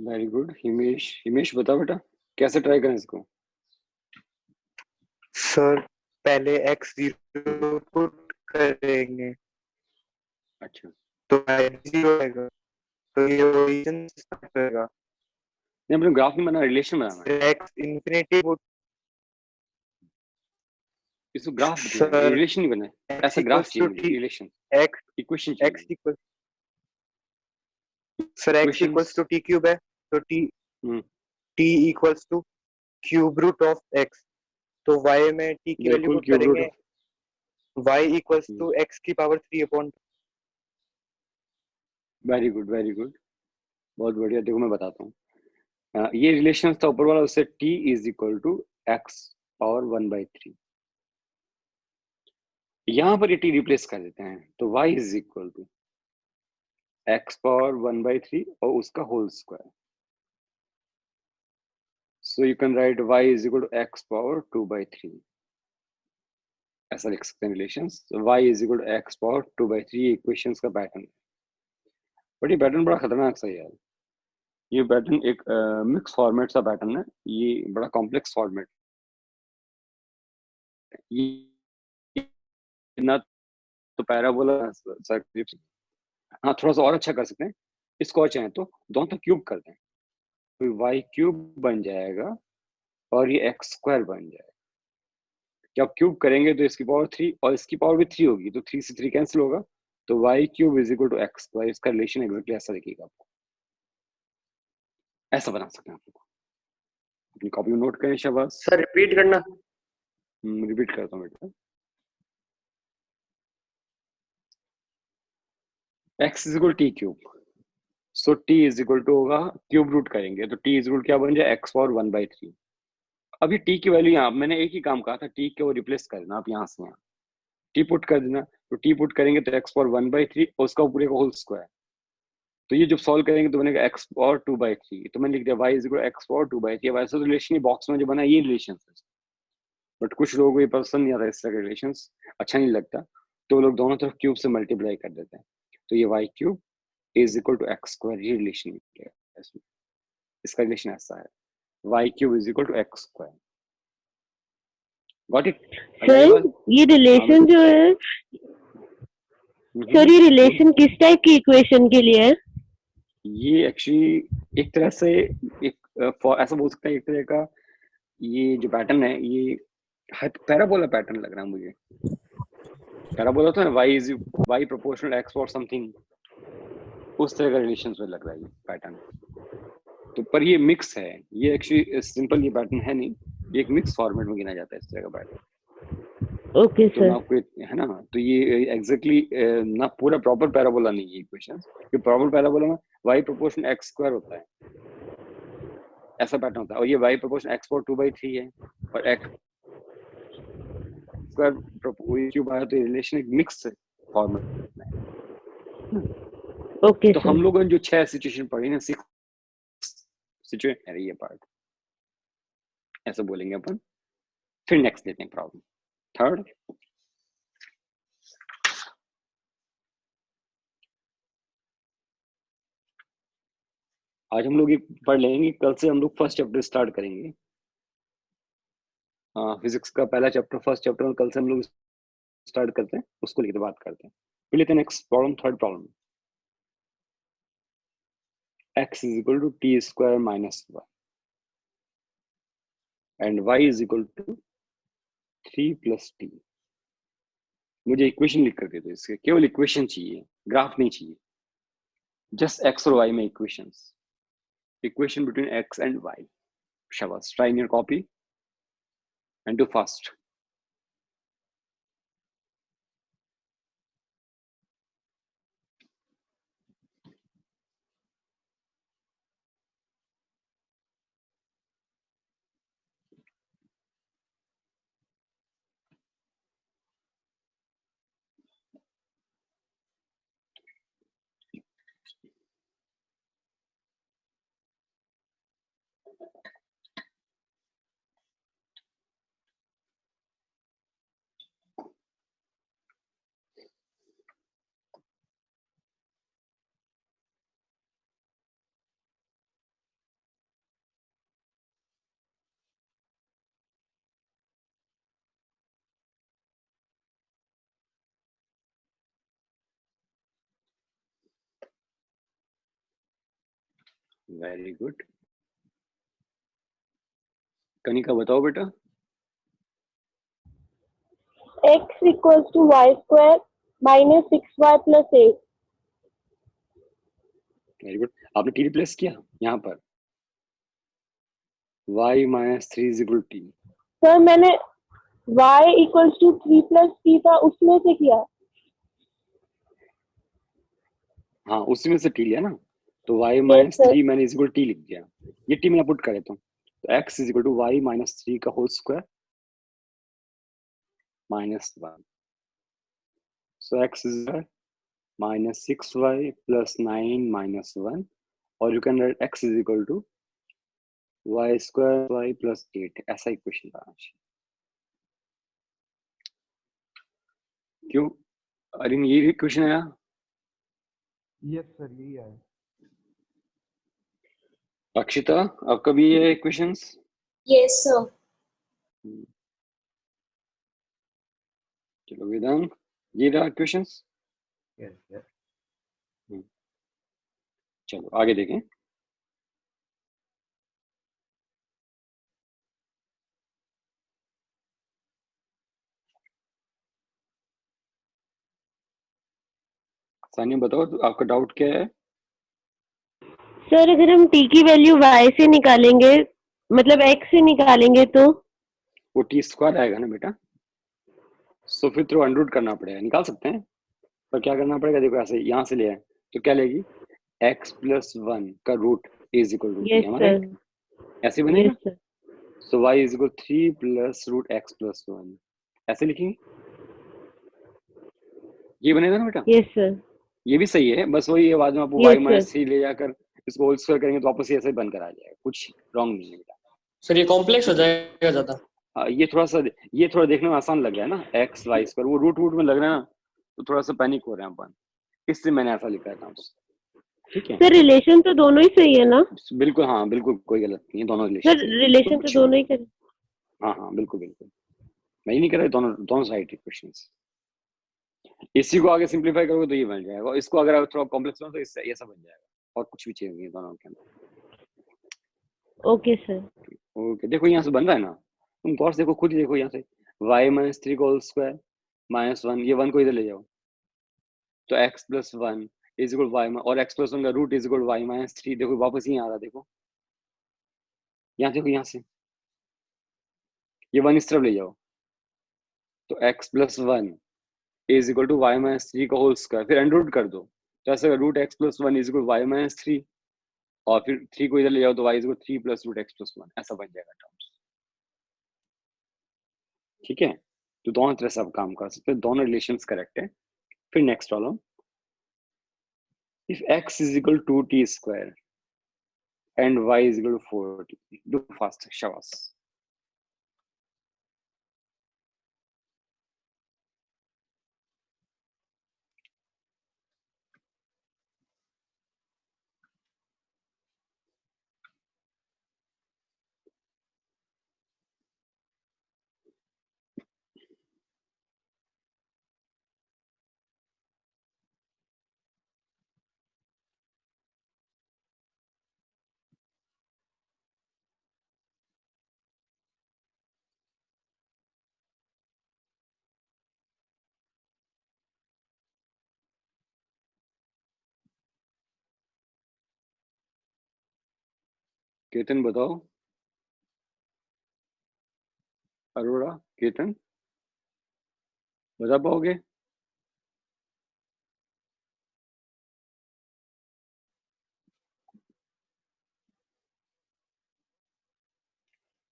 वेरी गुड हिमेश, हिमेश बताओ बेटा कैसे ट्राई करें इसको? सर पहले x0 पुट करेंगे अच्छा, तो y0 आएगा, तो ये ओरिजिन स्टार्ट करेगा। नहीं अपने ग्राफ में बना, रिलेशन बनाना है, x इंफिनिटी पुट इसको ग्राफ बताना है, सर रिलेशन नहीं बना है, ऐसा ग्राफ x चाहिए मुझे, रिलेशन, x इक्वेशन x चाहिए। Equal sir x Equations, equals to t cube है, तो t hmm, t equals to cube root of x तो y में t की वैल्यू बिल्कुल पुट क्यूब रूट करेंगे y इक्वल्स टू x की power 3 upon. Very good very good, बहुत बढ़िया। देखो मैं बताता हूँ, ये रिलेशन था ऊपर वाला, उससे t is equal to x power 1/3। यहाँ पर ये t रिप्लेस कर देते हैं, तो y is equal to x power 1/3 और उसका whole square. So you can write y is equal to x power 2/3, ऐसा लिख सकते हैं relations. y is equal to x power 2/3 equations का पैटर्न। बट ये पैटर्न बड़ा खतरनाक सा है यार। ये पैटर्न एक मिक्स फॉर्मेट सा पैटर्न है, ये बड़ा कॉम्प्लेक्स फॉर्मेट। ये ना तो पैराबोला सर्कल, हाँ थोड़ा सा और अच्छा कर सकते हैं इसको, और चाहें तो दोनों तो क्यूब कर दें, तो वाई क्यूब बन जाएगा और ये एक्स स्क्वायर बन जाएगा। जब क्यूब करेंगे तो इसकी पावर 3 और इसकी पावर भी 3 होगी, तो 3 से 3 कैंसिल होगा, तो Y cube is equal to X square. इसका रिलेशन एग्जैक्टली ऐसा दिखेगा आपको, ऐसा बना सकते हैं आप लोग। अपनी कॉपी में नोट करें शाबाश। सर रिपीट करना। रिपीट करता हूँ बेटा। x is equal T cube, so t is equal to होगा, क्यूब रूट करेंगे तो t इज इक्वल क्या बन जाए, x पावर 1/3। अभी t की वैल्यू यहाँ मैंने एक ही काम कहा था, t को रिप्लेस कर देना, आप यहाँ से यहाँ t पुट कर देना, तो t पुट करेंगे तो x पावर 1/3 और उसका पूरे का होल स्क्वायर। तो ये जब सॉल्व करेंगे तो बनेगा x पावर 2/3, तो मैंने लिख दिया y is equal x power 2/3। वैसे तो रिलेशन बॉक्स में जो बना ये रिलेशन है, बट कुछ लोगों को ये पसंद नहीं आता, इस तरह का रिलेशन अच्छा नहीं लगता, तो वो लोग दोनों तरफ क्यूब से मल्टीप्लाई कर देते हैं। तो ये y cube is equal to X square, ये रिलेशन निकलेगा इसमें। इसका रिलेशन ऐसा है, y cube is equal to X square. Got it? Sir ये रिलेशन जो है, सर ये रिलेशन किस टाइप की इक्वेशन के लिए है? ये एक्चुअली एक तरह से ऐसा बोल सकते हैं, एक तरह का ये जो पैटर्न है, ये पैराबोला पैटर्न लग रहा है मुझे। पैराबोला होता है y proportional x for something, उस तरह का रिलेशन में लग रहा है ये पैटर्न। तो पर ये मिक्स है, ये एक्चुअली सिंपल ये पैटर्न है नहीं, ये एक मिक्स फॉर्मेट में गिना जाता है इस तरह का पैटर्न। ओके तो सर। आपको है ना, तो ये एग्जैक्टली ना पूरा प्रॉपर पैराबोला नहीं है इक्वेशन, कि प्रॉपर पैराबोला में y प्रोपोर्शन x स्क्वायर होता है, ऐसा पैटर्न होता है, और ये y प्रोपोर्शन x पावर 2/3 है और x स्क्वायर क्यूब आया, तो ये रिलेशन एक मिक्स फॉर्मेट में है। ओके तो सर। हम लोगों ने जो 6 सिचुएशन पढ़ी ना, 6 सिचुएशन है ये पार्ट, ऐसा बोलेंगे अपन। फिर नेक्स्ट देते हैं प्रॉब्लम थर्ड। आज हम लोग ये पढ़ लेंगे, कल से हम लोग फर्स्ट चैप्टर स्टार्ट करेंगे। फिजिक्स का पहला चैप्टर, फर्स्ट चैप्टर कल से हम लोग स्टार्ट करते हैं, उसको लेकर बात करते हैं। फिर लेते हैं next problem, third problem. x is equal to t square minus 1 and y is equal to 3 plus t। मुझे इक्वेशन लिख कर दे दो, इसके केवल इक्वेशन चाहिए, ग्राफ नहीं चाहिए, जस्ट x और y में equations, equation between x and y। शाबाश, try in your copy and do fast। Very good. Kanika बताओ बेटा। x equals to Y square minus 6y plus 8। Very good. आपने t रिप्लेस किया यहाँ पर, y minus 3 is equal to t। Sir मैंने y equals to 3 plus t था, उसमें से किया। हाँ उसी में से टी लिया ना, तो y यस माइनस सर। 3 मैंने इक्वल टी लिख दिया, ये टी मैंने पुट कर देता हूँ, तो x is equal to y minus 3 का whole square minus 1, so x is minus 6y plus 9 minus 1, और you can write x is equal to y square y plus 8, ऐसा इक्वेशन बनाना चाहिए। क्यों अरे ये इक्वेशन आया? यस सर यही है। अक्षिता आपका भी ये इक्वेशंस? Yes, sir. चलो वेदांत, ये रहा इक्वेशंस। Yes yes. चलो आगे देखें। सानिया बताओ तो आपका डाउट क्या है? सर अगर हम t की वैल्यू y से निकालेंगे, मतलब x से निकालेंगे तो वो टी स्क्वायर आएगा ना बेटा, सो फिर तो अंडर रूट करना पड़ेगा, निकाल सकते हैं पर क्या करना पड़ेगा, देखो ऐसे यहाँ से ले आए तो क्या लेगी, x प्लस 1 का root is equal to T, yes हमारा सर। ऐसे बनेगा, yes sir. So y is equal 3 plus root x plus 1, ऐसे लिखेंगे, ये बनेगा ना बेटा? Yes sir. ये भी सही है, बस वही है बाद में आपको y यस सर। माइनस 3 ले जाकर इसको होल स्क्वायर करेंगे तो वापस ये ऐसे ही बनकर आ जाएगा, कुछ रॉन्ग नहीं है बेटा। सर ये कॉम्प्लेक्स हो जाएगा ज्यादा। ये थोड़ा देखने में आसान लग रहा है ना, एक्स वाई स्क्वायर, वो रूट वूट में लग रहा है ना, तो थोड़ा सा पैनिक हो रहे हैं अपन, इससे मैंने ऐसा लिखा था। ठीक है सर रिलेशन तो दोनों ही सही है ना? बिल्कुल, हाँ बिल्कुल कोई गलत नहीं है, दोनों सर रिलेशन सही है, रिलेशन तो कुछ दोनों ही कर। हाँ हाँ बिल्कुल बिल्कुल, मैं ही नहीं कर रहा, दोनों दोनों साइड इक्वेशंस। इसी को आगे सिंप्लीफाई करोगे तो ये बन जाएगा, इसको अगर आप थोड़ा कॉम्प्लेक्स बनाओ तो इससे ऐसा बन जाएगा, और कुछ भी चाहिए नहीं दोनों के अंदर। Okay sir. ओके देखो यहाँ से बन रहा है ना, तुम गौर से देखो, खुद ही देखो यहाँ से, y माइनस 3 का होल स्क्वायर माइनस 1, ये 1 को इधर ले जाओ तो x plus 1 is equal Y, और x प्लस 1 का root is equal Y minus 3, देखो वापस ही आ रहा, देखो यहाँ, देखो यहाँ से ये 1 इस तरफ ले जाओ तो x plus 1 is equal to Y minus 3 का होल स्क्वायर, फिर अंडर रूट कर दो तो ऐसा root x plus 1 is equal Y minus 3, और फिर 3 को इधर ले जाओ तो y is equal 3 plus root x plus 1, ऐसा बन जाएगा टर्म्स। ठीक है, तो दोनों तरह से आप काम कर सकते हैं, दोनों रिलेशंस करेक्ट है। फिर next problem, if x is equal to t square and y is equal to 4t, do fast, शाबाश। केतन बताओ, अरोड़ा केतन बता पाओगे?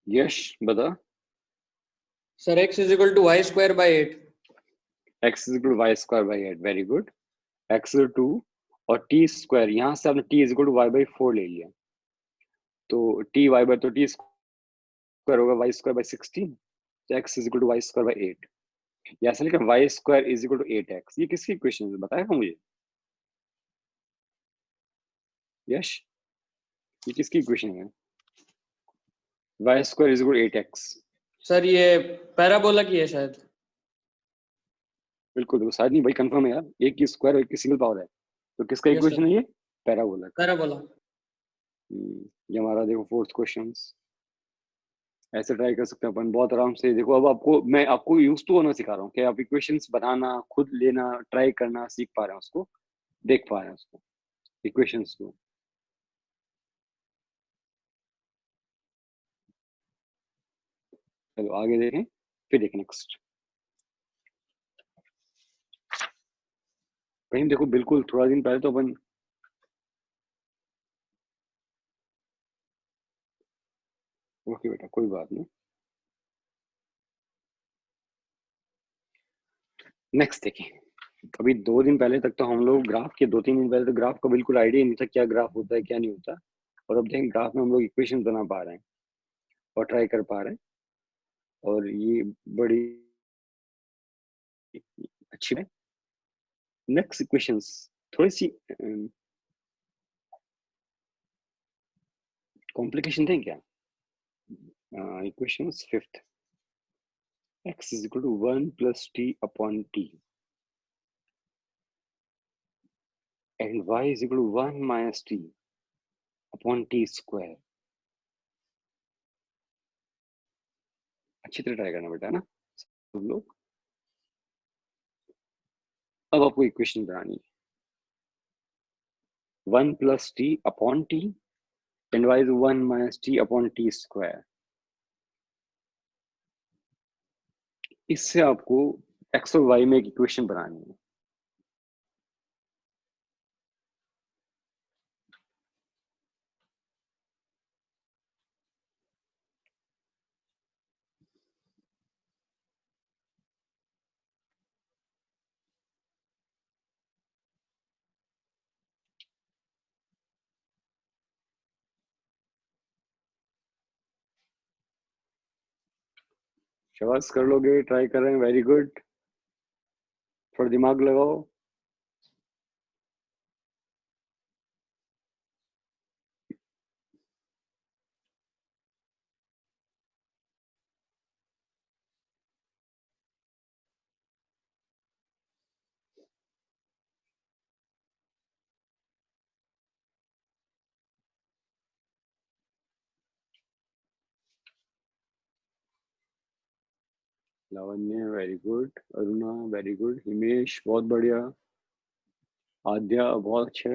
यश बता। Sir x is equal to Y square by 8। x is equal to Y square by 8, very good. x is 2 और t square, यहाँ से आपने t is equal to Y by 4 ले लिया, तो t y बाई, तो t स्क्वायर होगा Y square by 16, तो x is equal to Y square by 8, या ऐसा लिखा Y square is equal to 8x, ये किसकी इक्वेशन है बताएगा मुझे यश, ये किसकी इक्वेशन है? Y square is equal to 8x, sir ये पैराबोला की है शायद। बिल्कुल बिल्कुल, शायद नहीं भाई, कंफर्म है यार, एक की स्क्वायर और एक की सिंगल पावर है, तो किसका यस इक्वेशन सर, है ये? पैराबोला का। पैराबोला। ये हमारा देखो फोर्थ क्वेश्चंस, ऐसे ट्राई कर सकते हैं अपन बहुत आराम से। देखो अब आपको मैं आपको यूज टू होना सिखा रहा हूँ कि आप इक्वेशंस बनाना, खुद लेना, ट्राई करना सीख पा रहे हैं, उसको देख पा रहे हैं उसको, इक्वेशंस को। चलो आगे देखें। फिर देखें नेक्स्ट, कहीं देखो बिल्कुल थोड़ा दिन पहले तो अपन ओके बेटा कोई बात नहीं। नेक्स्ट देखें, अभी 2 दिन पहले तक तो हम लोग ग्राफ के 2-3 दिन पहले तो ग्राफ का बिल्कुल आइडिया नहीं था क्या ग्राफ होता है क्या नहीं होता, और अब देखें ग्राफ में हम लोग इक्वेशन बना पा रहे हैं और ट्राई कर पा रहे हैं, और ये बड़ी अच्छी है। नेक्स्ट इक्वेशंस थोड़ी सी कॉम्प्लिकेशन थे क्या? Equations fifth, x is equal to 1 plus t upon t and y is equal to 1 minus t upon t square। अच्छी तरह ट्राई करना बेटा ना सब लोग। अब आपको इक्वेशन बनानी है 1 plus t upon t and y is 1 minus t upon t square। इससे आपको x और y में एक इक्वेशन बनानी है। शाबाश कर लोगे, ट्राई कर रहे हैं, वेरी गुड, थोड़ा दिमाग लगाओ। Lavanya very good, Aruna very good, Himesh बहुत बढ़िया, आद्या बहुत अच्छा,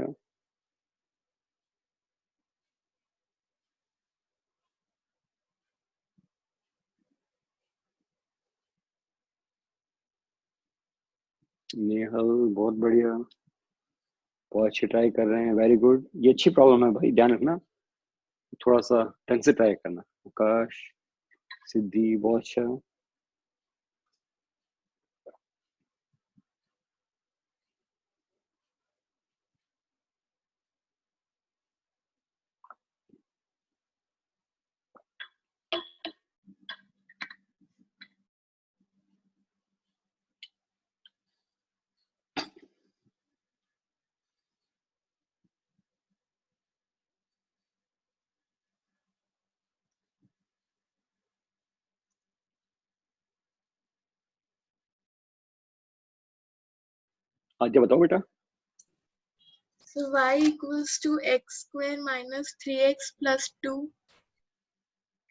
नेहल बहुत बढ़िया, बहुत अच्छे ट्राई कर रहे हैं, वेरी गुड। ये अच्छी प्रॉब्लम है भाई, ध्यान रखना, थोड़ा सा ढंग से ट्राई करना। आकाश, सिद्धि बहुत अच्छा, आद्या बताओ बेटा। So y equals to x square minus 3x plus 2.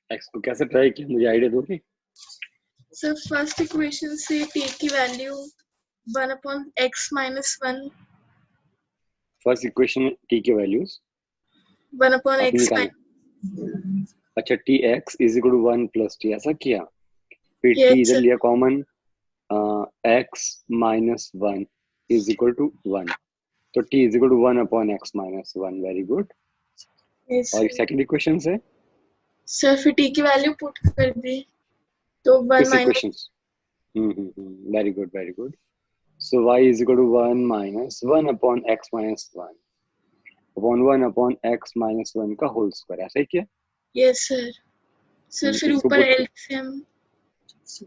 X को कैसे ट्राई किया मुझे आइडिया दोगे? So first equation से t की value 1 upon x minus 1, first equation में टी के वैल्यूज 1 upon आपने x निकाले, minus, अच्छा T X is equal to 1 plus T, ऐसा किया, फिर टी yes इधर sir, लिया common, X minus 1 is equal to 1, तो t is equal to 1 upon x minus 1, very good. yes और sir. सेकंड इक्वेशन से सर फिर t की वैल्यू पुट कर दी तो 1 इस minus, equation, very good very good. So y is equal to 1 minus 1 upon x minus 1 upon 1 upon x minus 1 का whole square, ऐसा ही किया। yes sir. सर फिर इसको ऊपर पुट, एलसीएम,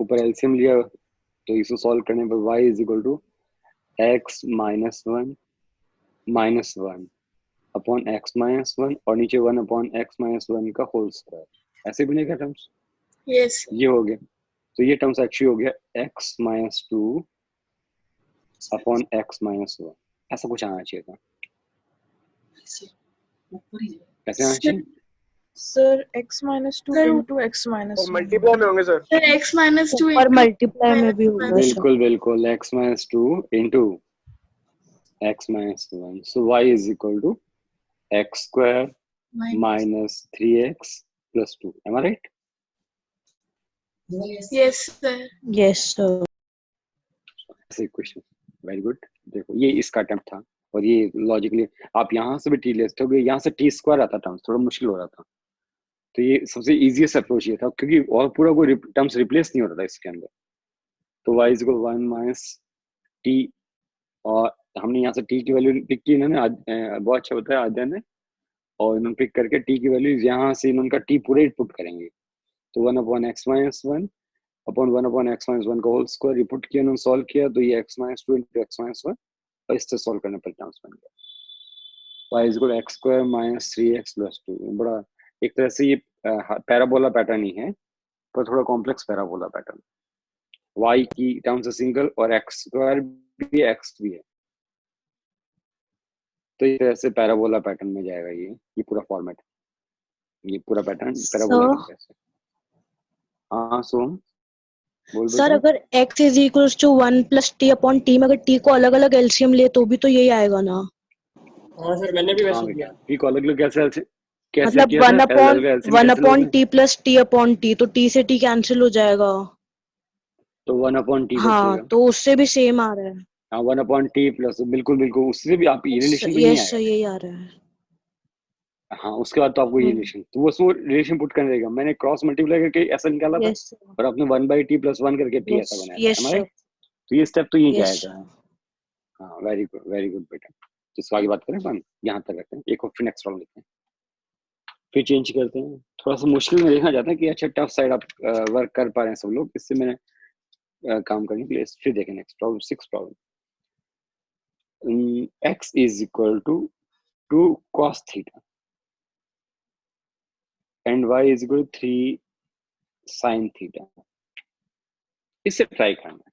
ऊपर एलसीएम लिया, तो इसको सॉल्व करने पर y is equal to x minus 1 minus 1 upon x minus 1 और नीचे 1 अपॉन x माइनस 1 का होल स्क्वायर, ऐसे बनेगा टर्म्स। yes sir. ये हो गया, तो ये टर्म्स एक्चुअली हो गया x minus 2 upon x minus 1, ऐसा कुछ आना चाहिए था, कैसे आना चाहिए? Sir x minus 2 sir into x minus और 1 मल्टीप्लाई में होंगे सर। सर x minus 2 और into मल्टीप्लाई में भी minus होगा 1, सर। बिल्कुल बिल्कुल, x minus 2 into x minus 1, so y is equal to x square minus, minus 3x plus 2, am I right? Yes, sir. Yes, sir. ऐसे question, very good. देखो ये इसका अटेम्प्ट था, और ये लॉजिकली आप यहाँ से भी टी ले सकते हो, यहाँ से टी स्क्वायर आता टर्म्स थोड़ा मुश्किल हो रहा था, तो ये सबसे इजीएस्ट अप्रोच ये था, क्योंकि और पूरा कोई टर्म्स रिप्लेस नहीं हो रहा था इसके अंदर। तो y is equal 1 minus T, और हमने यहाँ से टी की वैल्यू पिक की इन्होंने, बहुत अच्छा बताया आद्या ने, और इन्होंने पिक करके टी की वैल्यू यहाँ से इन्होंने टी पूरे पुट करेंगे, तो 1 upon x minus 1 upon 1 upon x minus 1 का होल स्क्वायर रिपुट किया, उन्होंने सॉल्व किया, तो ये x minus 2 into x minus 1, और इससे सॉल्व करने पर टर्म्स बन गया y is equal x square minus 3x plus 2। बड़ा एक तरह से ये पैराबोला पैटर्न ही है, पर थोड़ा कॉम्प्लेक्स पैराबोला पैटर्न, y की टर्म्स सिंगल और एक्स स्क्वायर भी एक्स भी है, तो इस तरह से पैराबोला पैटर्न में जाएगा ये पूरा फॉर्मेट, ये पूरा पैटर्न पैराबोला की तरह से। हाँ सोम बोल सर बेटा। अगर x is equal to 1 plus T upon T में अगर t को अलग अलग एलसीएम ले तो भी तो यही आएगा ना? हाँ सर, मैंने भी हाँ वैसे बेटा, किया। p को अलग अलग कैसे मतलब किया था, अलग एलसीएम वन कैंसिल हो अपॉन गए, T plus T upon T, तो t से t कैंसिल हो जाएगा। तो 1 अपॉन टी हाँ, बचेगा। तो उससे भी सेम आ रहा है। हाँ 1 अपॉन टी प्लस, बिल्कुल बिल्कुल, उससे भी आप ये रिलेशन पे नहीं यस सर, आएगा। यही आ रहा है। हाँ उसके बाद तो आपको ये रिलेशन, तो वो रिलेशन पुट करने देगा, मैंने क्रॉस मल्टीप्लाई करके ऐसा निकाला था, यस सर, और आपने 1 बाई टी प्लस 1 करके टी यस ऐसा बनाया यस था, हमारे। सर, तो ये स्टेप तो यही यस जाएगा। सर। हाँ वेरी गुड बेटा। तो इसको आगे बात करें अपन, यहाँ तक रखते हैं, एक और फिर नेक्स्ट प्रॉब्लम लेते हैं, फिर चेंज करते हैं। थोड़ा सा मुश्किल में देखा जाता है कि अच्छा टफ साइड आप वर्क कर पा रहे हैं सब लोग, इससे मैंने काम करने के लिए। फिर देखें next problem, 6 problem. x is equal to 2 cos theta and y is equal 3 sin theta. इससे ट्राई करना है,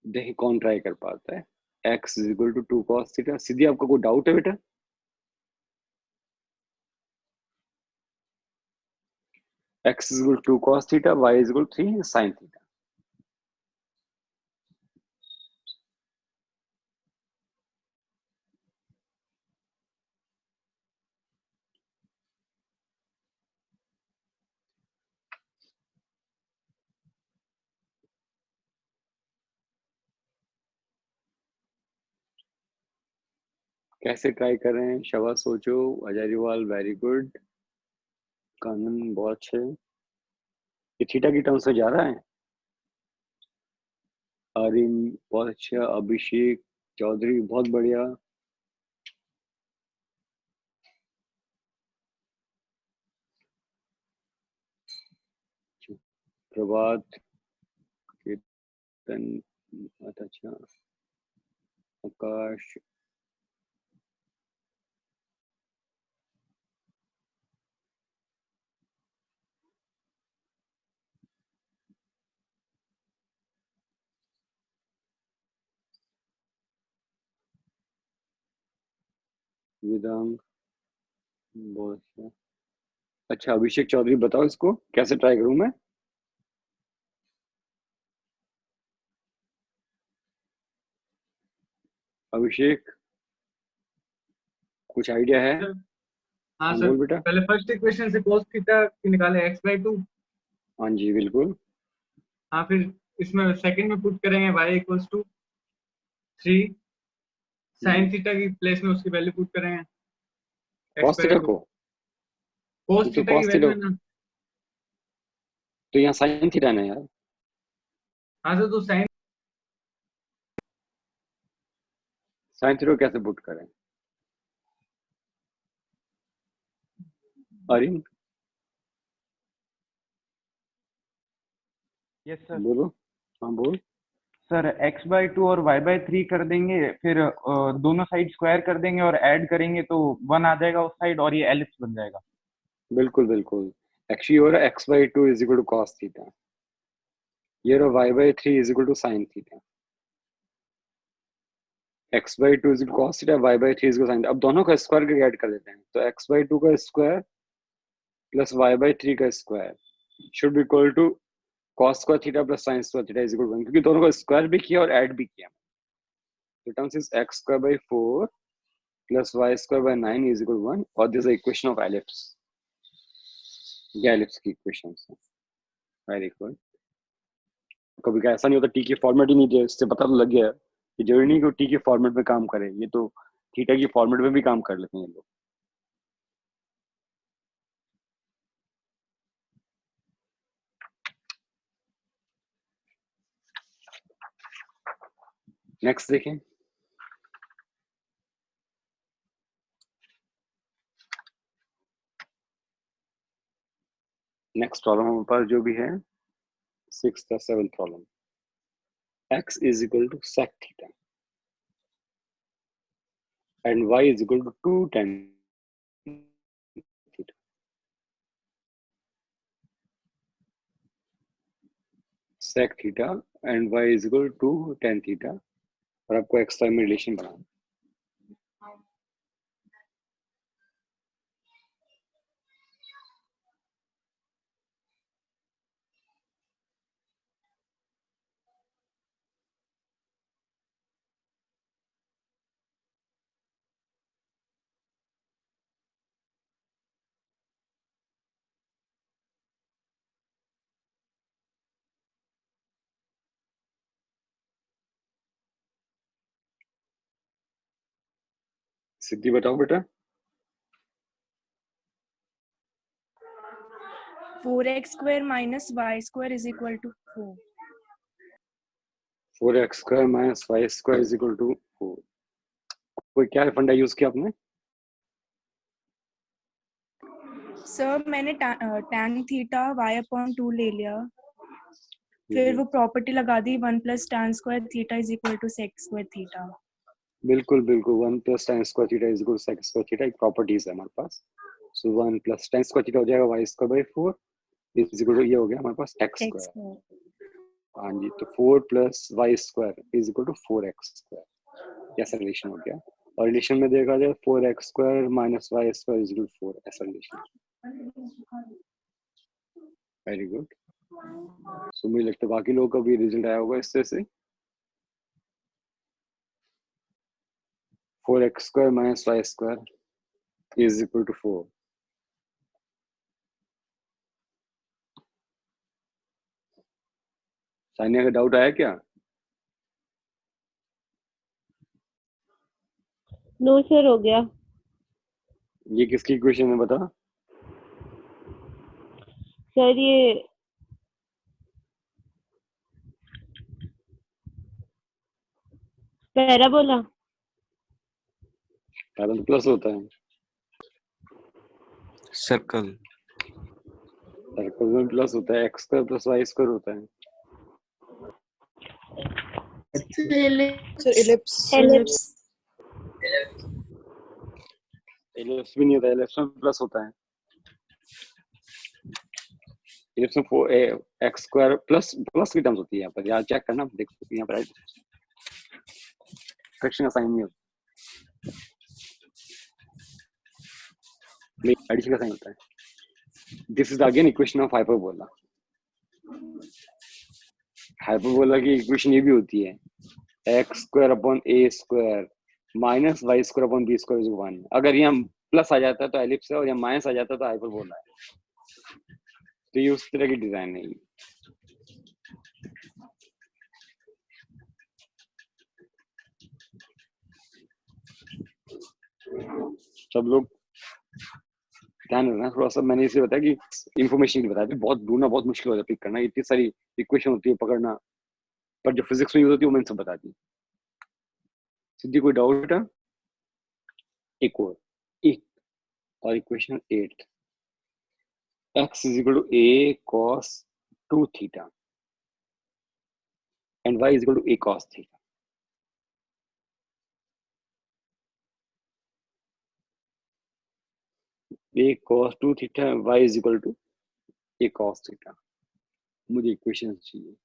देखिए कौन ट्राई कर पाता है। x is equal to 2 cos theta, सीधी आपका कोई डाउट है बेटा? x is equal 2 cos theta, y is equal 3 sin theta. कैसे ट्राई कर रहे हैं? शाबाश, सोचो। अजयवाल वेरी गुड, कानून बहुत अच्छे। ये थीटा की टर्म से जा रहा है। आरिन बहुत अच्छा, अभिषेक चौधरी बहुत बढ़िया, प्रभात, कीर्तन बहुत अच्छा, आकाश, वेदांग बहुत अच्छा। अच्छा अभिषेक चौधरी बताओ इसको कैसे ट्राई करूं मैं? अभिषेक कुछ आइडिया है? हाँ हाँ सर, बोल बेटा। पहले फर्स्ट इक्वेशन से cos थीटा की निकाले x/2। हाँ जी बिल्कुल। हाँ, फिर इसमें सेकंड में पुट करेंगे y equals to 3 sin theta की प्लेस में उसकी वैल्यू पुट करेंगे cos थीटा x/2। को, cos ये तो थीटा की cos वैल्यू थीटा, है ना। तो यहाँ sin थीटा ना यार। हाँ सर, तो sin sin थीटा को कैसे पुट करें? अरिन यस सर। बोलो। हाँ बोल। सर x/2 और y/3 कर देंगे, फिर दोनों साइड स्क्वायर कर देंगे और ऐड करेंगे तो 1 आ जाएगा उस साइड, और ये एलिप्स बन जाएगा। बिल्कुल बिल्कुल, एक्चुअली हो रहा है x/2 is equal to cos theta, ये रहा y/3 is equal to sin theta. x/2 is equal cos theta, y/3 is equal sin। अब दोनों का स्क्वायर करके ऐड कर देते हैं, तो x/2 का स्क्वायर प्लस y/3 का square should be equal to cos square theta plus sin square theta is equal to 1, क्योंकि दोनों का स्क्वायर भी किया और ऐड भी किया। तो terms is x square by 4 plus y square bye 9 is equal 1, और this is equation of ellipse. ये एलिप्स की इक्वेशन है। Very good. कभी का ऐसा नहीं होता टी के फॉर्मेट ही नहीं दिया, इससे पता तो लग गया कि जरूरी नहीं कि टी के फॉर्मेट में काम करे, ये तो थीटा की फॉर्मेट में भी काम कर लेते हैं ये लोग। नेक्स्ट देखें। नेक्स्ट प्रॉब्लम हमारे पास जो भी है 6th या 7th problem, x is equal to sec theta and y is equal to 2 tan theta. Sec theta and y is equal to 2 tan theta और आपको x टाइम में रिलेशन बनाना। सिद्धि बताओ बेटा। 4x square minus y square is equal to 4. 4x square minus y square is equal to 4। कोई क्या फंडा use किया आपने? सर मैंने tan थीटा y अपॉन 2 ले लिया, फिर वो प्रॉपर्टी लगा दी 1 plus tan square theta is equal to sec square theta. बिल्कुल बिल्कुल, 1 plus tan square theta is equal to sec square theta एक प्रॉपर्टीज है हमारे पास। सो 1 प्लस tan स्क्वायर थीटा हो जाएगा y square by 4 is equal to ये हो गया हमारे पास x स्क्वायर। हाँ जी, तो 4 प्लस Y square is equal to 4x square, ऐसा रिलेशन हो गया। और रिलेशन में देखा जाए 4x square minus Y square is equal to 4, ऐसा रिलेशन। Very good. सो मुझे लगता है बाकी लोगों का भी रिजल्ट आया होगा इससे से। 4x square minus Y square is equal to 4। Sania का डाउट आया क्या? नो सर, हो गया। ये किसकी इक्वेशन है बता? सर ये पैराबोला। पैरेलल प्लस होता है, सर्कल सर्कल में प्लस होता है, x square plus Y square होता है। एलिप्स। एलिप्स भी नहीं होता, एलिप्स में प्लस होता है। एलिप्स में 4x स्क्वायर प्लस प्लस की टर्म्स होती है यहाँ पर, यार चेक करना, देखो यहाँ पर फ्रैक्शन का साइन नहीं होता, एडिशन का साइन होता है। This is again equation of hyperbola. Hyperbola की इक्वेशन ये भी होती है x square upon a square minus Y square upon B square is 1। अगर यहाँ प्लस आ जाता है तो एलिप्स है और यहाँ माइनस आ जाता है तो हाइपरबोला है। तो ये उस तरह की डिजाइन है। सब लोग ध्यान रखना थोड़ा सा, मैंने इसे बताया कि इंफॉर्मेशन की बताया, बहुत ढूंढना बहुत मुश्किल होता है, पिक करना, इतनी सारी इक्वेशन होती है पकड़ना, पर जो फिजिक्स में यूज होती है वो मैंने सब बता दी। सिद्धि कोई डाउट है? एक और equation 8, x is equal to a cos 2 theta and y is equal to a cos theta. a cos 2 theta and y is equal to a cos theta। मुझे इक्वेशन चाहिए।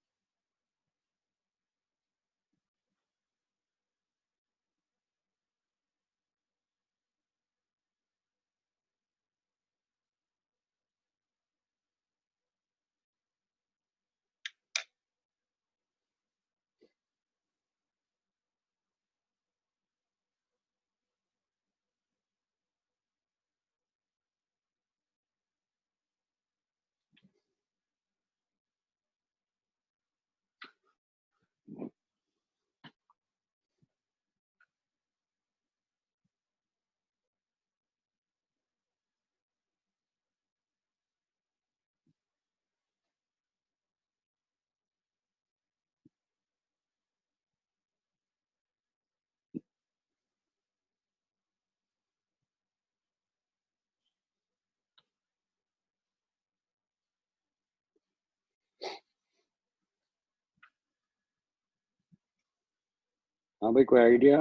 हाँ भाई, कोई आइडिया?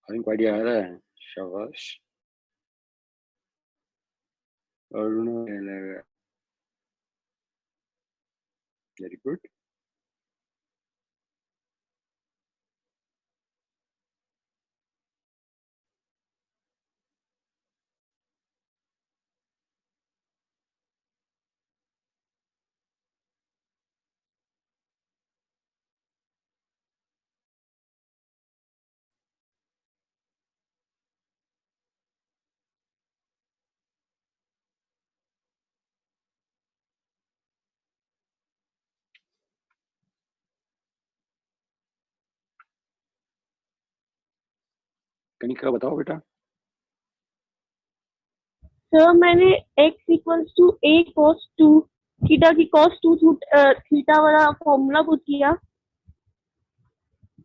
इनको आइडिया आ रहा है? शाबाश। Arun, very good. कनिका बताओ बेटा। सर मैंने x equals to a cos 2 theta की cos 2 थीटा वाला फॉर्मूला पुट किया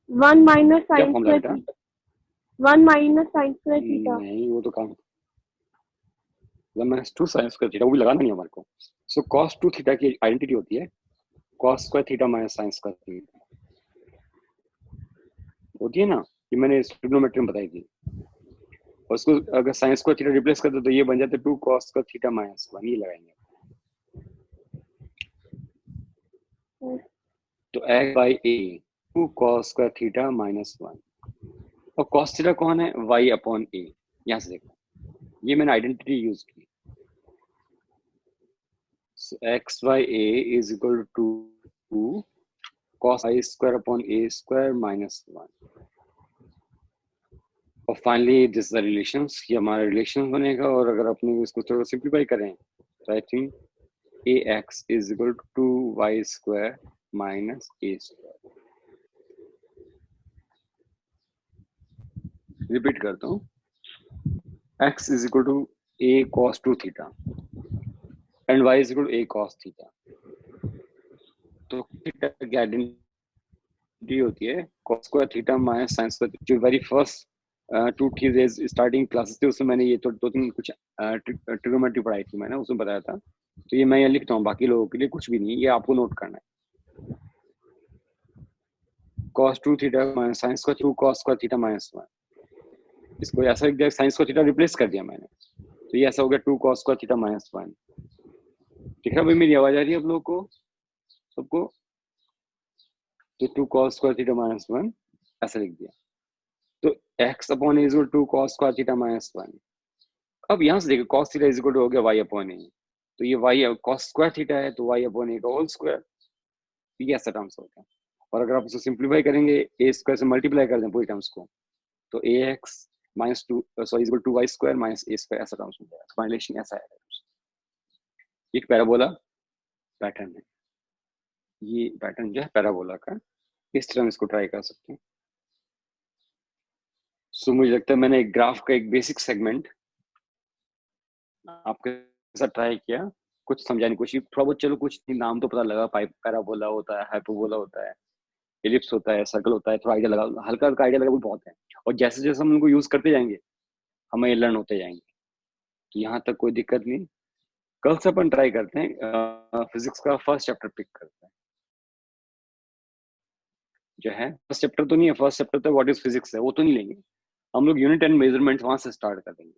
1 माइनस क्या साइन फॉर्मूला स्क्वायर बेटा? Theta 1 minus sine square theta नहीं, वो तो काम 1 - 2 sin स्क्वायर थीटा, वो भी लगाना नहीं है हमारे को। सो cos 2 थीटा की आइडेंटिटी होती है cos square theta minus sin square theta, होती है ना, ये मैंने ट्रिग्नोमेट्री में बताई थी। और उसको अगर sin स्क्वायर थीटा रिप्लेस कर दो तो ये बन जाता है 2 cos स्क्वायर थीटा माइनस 1, ये लगाएंगे। तो x by a 2 cos square theta minus 1, और cos थीटा कौन है? y upon a। यहाँ से देखो, ये मैंने आइडेंटिटी यूज की। So x by a is equal to 2 cos I square upon a square minus 1. और फाइनली दिस द रिलेशंस, ये हमारा रिलेशन बनेगा। और अगर अपने इसको थोड़ा सिंप्लीफाई करें तो I think ax is equal to 2y square minus a square। Repeat करता हूँ, x is equal to a cos 2 theta and y is equal to a cos theta। तो थीटा की आइडेंटिटी होती है cos square theta minus sin square. जो very first 2 की starting classes थे उसमें मैंने ये तो 2-3 कुछ ट्रिग्नोमेट्री पढ़ाई थी मैंने, उसमें बताया था। तो ये मैं यहाँ लिखता हूँ, बाकी लोगों के लिए कुछ भी नहीं, ये आपको नोट करना है। cos 2 theta minus sin square 2 cos square theta minus 1। इसको ऐसा लिख दिया, sin स्क्वायर थीटा रिप्लेस कर दिया मैंने, तो ये ऐसा हो गया 2 cos स्क्वायर थीटा माइनस 1। ठीक है भाई, मेरी आवाज आ रही है आप लोगों को सबको? तो 2 cos स्क्वायर थीटा माइनस 1 ऐसा लिख दिया। तो x upon a is equal to cos square theta minus 1। अब यहाँ से देखो cos theta is equal to हो गया y अपॉन a, तो ये y cos स्क्वायर थीटा है तो y अपॉन a का होल स्क्वायर, ये ऐसा टर्म्स होता है। और अगर आप इसको सिंप्लीफाई करेंगे a स्क्वायर से मल्टीप्लाई कर दें पूरी टर्म्स को, तो ax minus 2 sorry is equal to y square minus a square, ऐसा टर्म्स हो जाएगा। फाइनलेशन ऐसा है। एक पैराबोला पैटर्न है, ये पैटर्न जो है पैराबोला का, इस तरह इसको ट्राई कर सकते हैं। सो मुझे लगता है मैंने एक ग्राफ का एक बेसिक सेगमेंट आपके साथ ट्राई किया, कुछ समझाने की कोशिश, थोड़ा बहुत चलो कुछ नाम तो पता लगा, पाइप पैराबोला होता है, हाइपरबोला होता है, एलिप्स होता है, सर्कल होता है, थोड़ा आइडिया लगा, हल्का हल्का आइडिया लगा, वो बहुत है। और जैसे जैसे हम उनको यूज करते जाएंगे हमें ये लर्न होते जाएंगे, तो यहाँ तक कोई दिक्कत नहीं। कल से अपन ट्राई करते हैं फिजिक्स का फर्स्ट चैप्टर पिक करते हैं, जो है फर्स्ट चैप्टर तो नहीं है, फर्स्ट चैप्टर तो व्हाट इज फिजिक्स है, वो तो नहीं लेंगे हम लोग। यूनिट एंड मेजरमेंट वहां से स्टार्ट कर देंगे,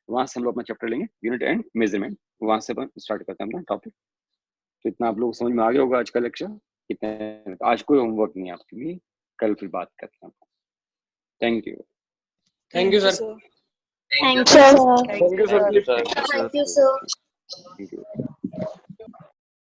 वहां से हम लोग अपना चैप्टर लेंगे यूनिट एंड मेजरमेंट, वहां से अपन स्टार्ट करते हैं अपना टॉपिक। तो इतना आप लोग समझ में आ गया होगा आज का लेक्चर। इतना आज कोई होमवर्क नहीं है आपके लिए, कल फिर बात करते हैं। Thank you. Thank you sir. Thank you sir. Thank you sir. Thank you, sir. Thank you.